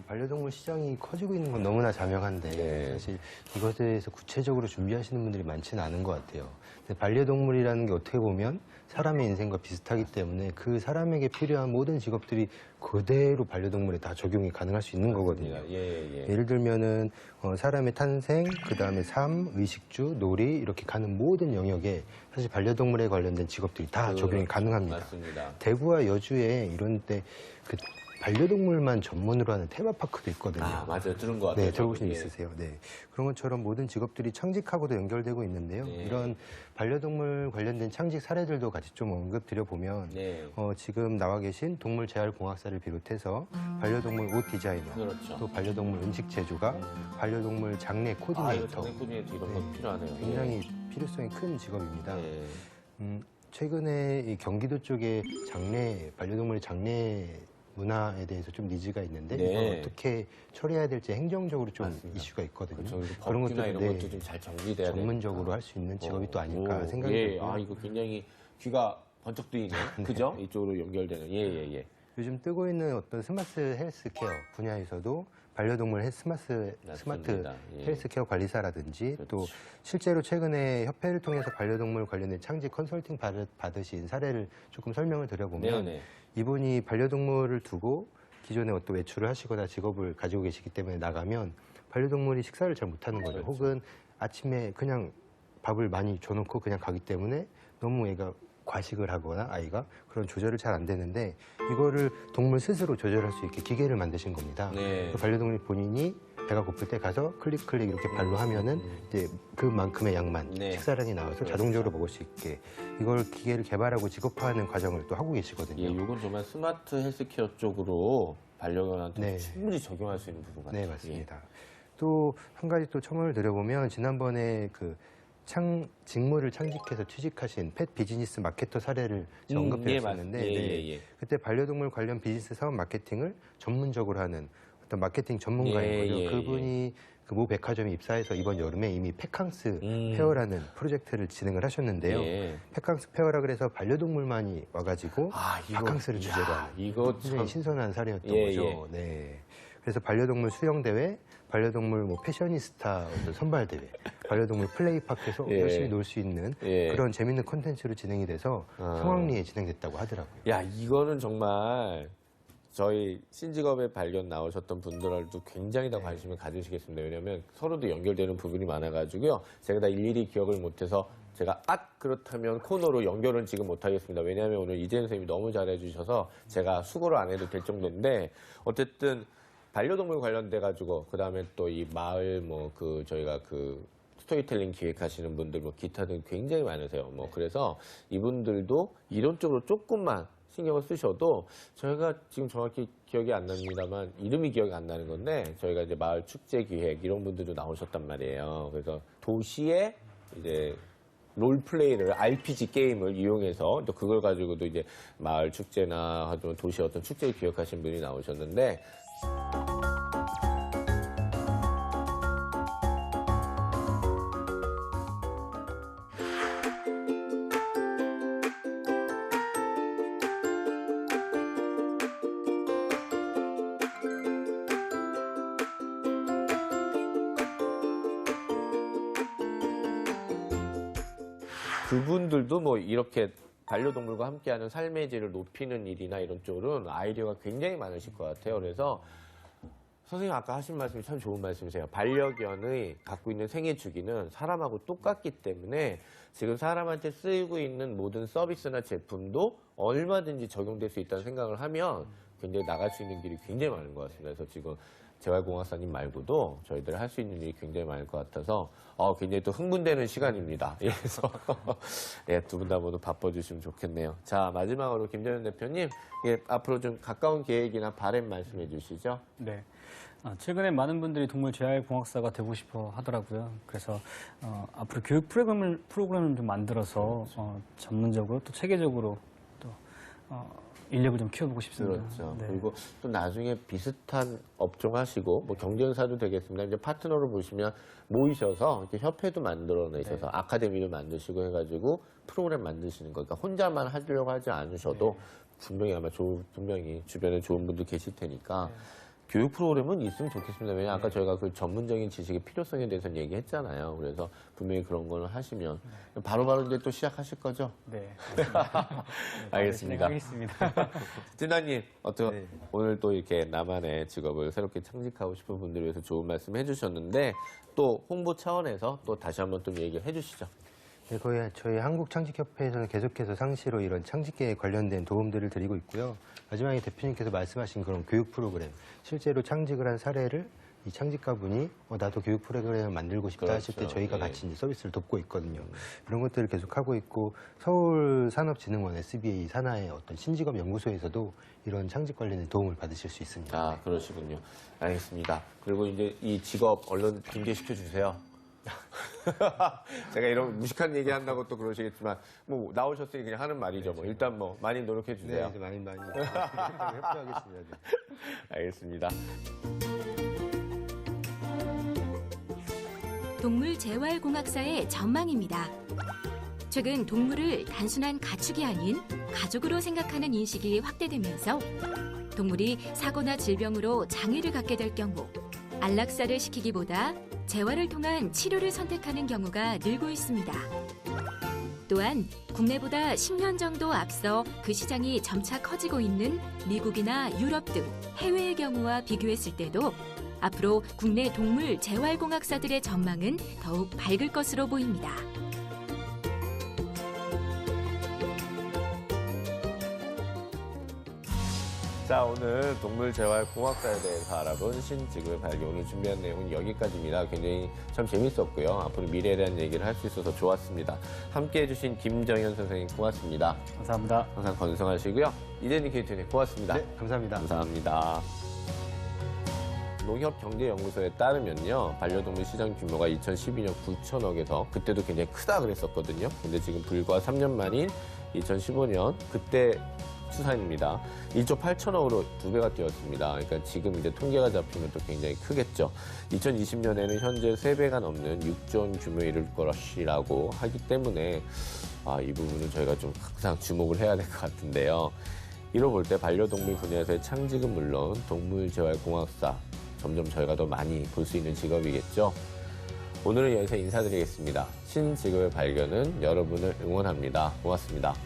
반려동물 시장이 커지고 있는 건 너무나 자명한데 네. 사실 이것에 대해서 구체적으로 준비하시는 분들이 많지는 않은 것 같아요. 근데 반려동물이라는 게 어떻게 보면 사람의 인생과 비슷하기 때문에 그 사람에게 필요한 모든 직업들이 그대로 반려동물에 다 적용이 가능할 수 있는 거거든요. 예. 예를 들면은 사람의 탄생, 그 다음에 삶, 의식주, 놀이 이렇게 가는 모든 영역에 사실 반려동물에 관련된 직업들이 다 적용이 가능합니다. 맞습니다. 대구와 여주에 이런 데 그 반려동물만 전문으로 하는 테마파크도 있거든요. 아, 맞아요. 들은 것 같아요. 네, 들어보신 적 예. 있으세요? 네. 그런 것처럼 모든 직업들이 창직하고도 연결되고 있는데요. 네. 이런 반려동물 관련된 창직 사례들도 같이 좀 언급 드려보면 네. 지금 나와 계신 동물 재활공학사를 비롯해서 반려동물 옷 디자이너, 그렇죠. 또 반려동물 음식 제조가, 반려동물 장례 아, 이거 코디네이터 장례 코디네이터 이런 거 네. 필요하네요. 굉장히 필요성이 큰 직업입니다. 예. 최근에 이 경기도 쪽에 반려동물 장례 문화에 대해서 좀 니즈가 있는데 네. 이걸 어떻게 처리해야 될지 행정적으로 좀 맞습니다. 이슈가 있거든요. 그렇죠. 그런 법규나 것들은 이런 것도 좀 잘 정리돼야 전문적으로 되니까. 할 수 있는 직업이 또 아닐까 오, 생각이 예. 들고요. 아, 이거 굉장히 귀가 번쩍 뜨이네. 그죠? 이쪽으로 연결되는. 예. 요즘 뜨고 있는 어떤 스마트 헬스케어 분야에서도 반려동물 스마트 예. 헬스케어 관리사라든지 또 그렇죠. 실제로 최근에 협회를 통해서 반려동물 관련된 창직 컨설팅 받으신 사례를 조금 설명을 드려보면 네네. 이분이 반려동물을 두고 기존에 어떤 외출을 하시거나 직업을 가지고 계시기 때문에 나가면 반려동물이 식사를 잘 못하는 거죠. 그렇죠. 혹은 아침에 그냥 밥을 많이 줘놓고 그냥 가기 때문에 너무 애가 과식을 하거나 아이가 그런 조절을 잘 안 되는데 이거를 동물 스스로 조절할 수 있게 기계를 만드신 겁니다. 네. 그 반려동물 본인이 배가 고플 때 가서 클릭 이렇게 발로 하면은 이제 그만큼의 양만 네. 식사량이 나와서 자동적으로 먹을 수 있게 이걸 기계를 개발하고 직업화하는 과정을 또 하고 계시거든요. 예, 이건 정말 스마트 헬스케어 쪽으로 반려견한테 네. 충분히 적용할 수 있는 부분 같아요. 네, 맞습니다. 또 한 가지 또 첨언을 드려보면 지난번에 그 직무를 창직해서 취직하신 펫 비즈니스 마케터 사례를 제가 언급드렸었는데 예. 그때 반려동물 관련 비즈니스 사업 마케팅을 전문적으로 하는 어떤 마케팅 전문가인 예, 거죠. 예, 그분이 그 모 백화점에 입사해서 이번 여름에 이미 팩캉스 페어라는 프로젝트를 진행을 하셨는데요. 예. 팩캉스 페어라 그래서 반려동물만이 와가지고 바캉스를 주제로 하는 이거 굉장히 참 신선한 사례였던 예, 거죠. 예. 네. 그래서 반려동물 수영 대회, 반려동물 뭐 패셔니스타 어떤 선발 대회, 반려동물 플레이파크에서 예. 열심히 놀 수 있는 예. 그런 재밌는 콘텐츠로 진행이 돼서 성황리에 진행됐다고 하더라고요. 야, 이거는 정말 저희 신직업의 발견 나오셨던 분들도 굉장히 다 관심을 가지시겠습니다. 왜냐하면 서로도 연결되는 부분이 많아가지고요. 제가 다 일일이 기억을 못해서 제가 그렇다면 코너로 연결은 지금 못하겠습니다. 왜냐하면 오늘 이재현 선생님이 너무 잘해주셔서 제가 수고를 안 해도 될 정도인데 어쨌든 반려동물 관련돼가지고 그 다음에 또 이 마을 저희가 스토리텔링 기획하시는 분들 기타 등 굉장히 많으세요. 그래서 이분들도 이런 쪽으로 조금만 신경을 쓰셔도 저희가 지금 정확히 기억이 안 납니다만 이름이 기억이 안 나는 건데 저희가 이제 마을 축제 기획 이런 분들도 나오셨단 말이에요. 그래서 도시의 이제 롤플레이를 RPG 게임을 이용해서 또 그걸 가지고도 이제 마을 축제나 하여튼 도시 어떤 축제를 기획하신 분이 나오셨는데 그분들도 이렇게 반려동물과 함께하는 삶의 질을 높이는 일이나 이런 쪽으로는 아이디어가 굉장히 많으실 것 같아요. 그래서 선생님 아까 하신 말씀이 참 좋은 말씀이세요. 반려견의 갖고 있는 생애 주기는 사람하고 똑같기 때문에 지금 사람한테 쓰이고 있는 모든 서비스나 제품도 얼마든지 적용될 수 있다는 생각을 하면 굉장히 나갈 수 있는 길이 굉장히 많은 것 같습니다. 그래서 지금 재활공학사님 말고도 저희들 할 수 있는 일이 굉장히 많을 것 같아서 굉장히 또 흥분되는 시간입니다. 그래서 네, 두 분 다 모두 바빠주시면 좋겠네요. 자, 마지막으로 김재현 대표님 앞으로 좀 가까운 계획이나 바람 말씀해 주시죠. 네. 최근에 많은 분들이 동물 재활공학사가 되고 싶어 하더라고요. 그래서 앞으로 교육 프로그램을 좀 만들어서 전문적으로 또 체계적으로 또 인력을 좀 키워보고 싶습니다. 그렇죠. 네. 그리고 또 나중에 비슷한 업종 하시고 경쟁사도 되겠습니다. 이제 파트너로 보시면 모이셔서 이렇게 협회도 만들어내셔서 아카데미도 만드시고 해가지고 프로그램 만드시는 거. 그러니까 혼자만 하려고 하지 않으셔도 분명히 아마 분명히 주변에 좋은 분들 계실 테니까 교육 프로그램은 있으면 좋겠습니다. 왜냐하면 아까 저희가 그 전문적인 지식의 필요성에 대해서 얘기했잖아요. 그래서 분명히 그런 걸 하시면 바로바로 이제 또 시작하실 거죠? 네. 알겠습니다. 하겠습니다. 진아님, 오늘 또 이렇게 나만의 직업을 새롭게 창직하고 싶은 분들을 위해서 좋은 말씀 해주셨는데 또 홍보 차원에서 또 다시 한번 좀 얘기를 해주시죠. 네, 저희 한국창직협회에서는 계속해서 상시로 이런 창직계에 관련된 도움들을 드리고 있고요. 마지막에 대표님께서 말씀하신 그런 교육 프로그램, 실제로 창직을 한 사례를 이 창직가분이 나도 교육 프로그램을 만들고 싶다 하실 때 그렇죠. 저희가 예. 같이 이제 서비스를 돕고 있거든요. 이런 것들을 계속 하고 있고 서울산업진흥원 SBA 산하의 어떤 신직업 연구소에서도 이런 창직 관련된 도움을 받으실 수 있습니다. 아, 그러시군요. 알겠습니다. 그리고 이제 이 직업 얼른 빙계시켜 주세요. 제가 이런 무식한 얘기 한다고 또 그러시겠지만 나오셨으니 그냥 하는 말이죠. 일단 많이 노력해 주세요. 네, 이제 많이 협조하겠습니다. 네. 알겠습니다. 동물 재활공학사의 전망입니다. 최근 동물을 단순한 가축이 아닌 가족으로 생각하는 인식이 확대되면서 동물이 사고나 질병으로 장애를 갖게 될 경우 안락사를 시키기보다 재활을 통한 치료를 선택하는 경우가 늘고 있습니다. 또한 국내보다 10년 정도 앞서 그 시장이 점차 커지고 있는 미국이나 유럽 등 해외의 경우와 비교했을 때도 앞으로 국내 동물 재활공학사들의 전망은 더욱 밝을 것으로 보입니다. 자, 오늘 동물재활공학사에 대해서 알아본 신직을 발견. 오늘 준비한 내용은 여기까지입니다. 굉장히 참 재밌었고요. 앞으로 미래에 대한 얘기를 할 수 있어서 좋았습니다. 함께해 주신 김정현 선생님 고맙습니다. 감사합니다. 항상 건승하시고요. 이대니 KTN 고맙습니다. 네, 감사합니다. 감사합니다. 농협경제연구소에 따르면요, 반려동물 시장 규모가 2012년 9천억에서 그때도 굉장히 크다 그랬었거든요. 근데 지금 불과 3년 만인 2015년 그때 추산입니다. 1조 8천억으로 2배가 뛰었습니다. 그러니까 지금 이제 통계가 잡히면 또 굉장히 크겠죠. 2020년에는 현재 3배가 넘는 6조 원 규모에 이를 것이라고 하기 때문에 이 부분은 저희가 좀 항상 주목을 해야 될 것 같은데요. 이로 볼 때 반려동물 분야에서의 창직은 물론 동물재활공학사 점점 저희가 더 많이 볼 수 있는 직업이겠죠. 오늘은 여기서 인사드리겠습니다. 신직업의 발견은 여러분을 응원합니다. 고맙습니다.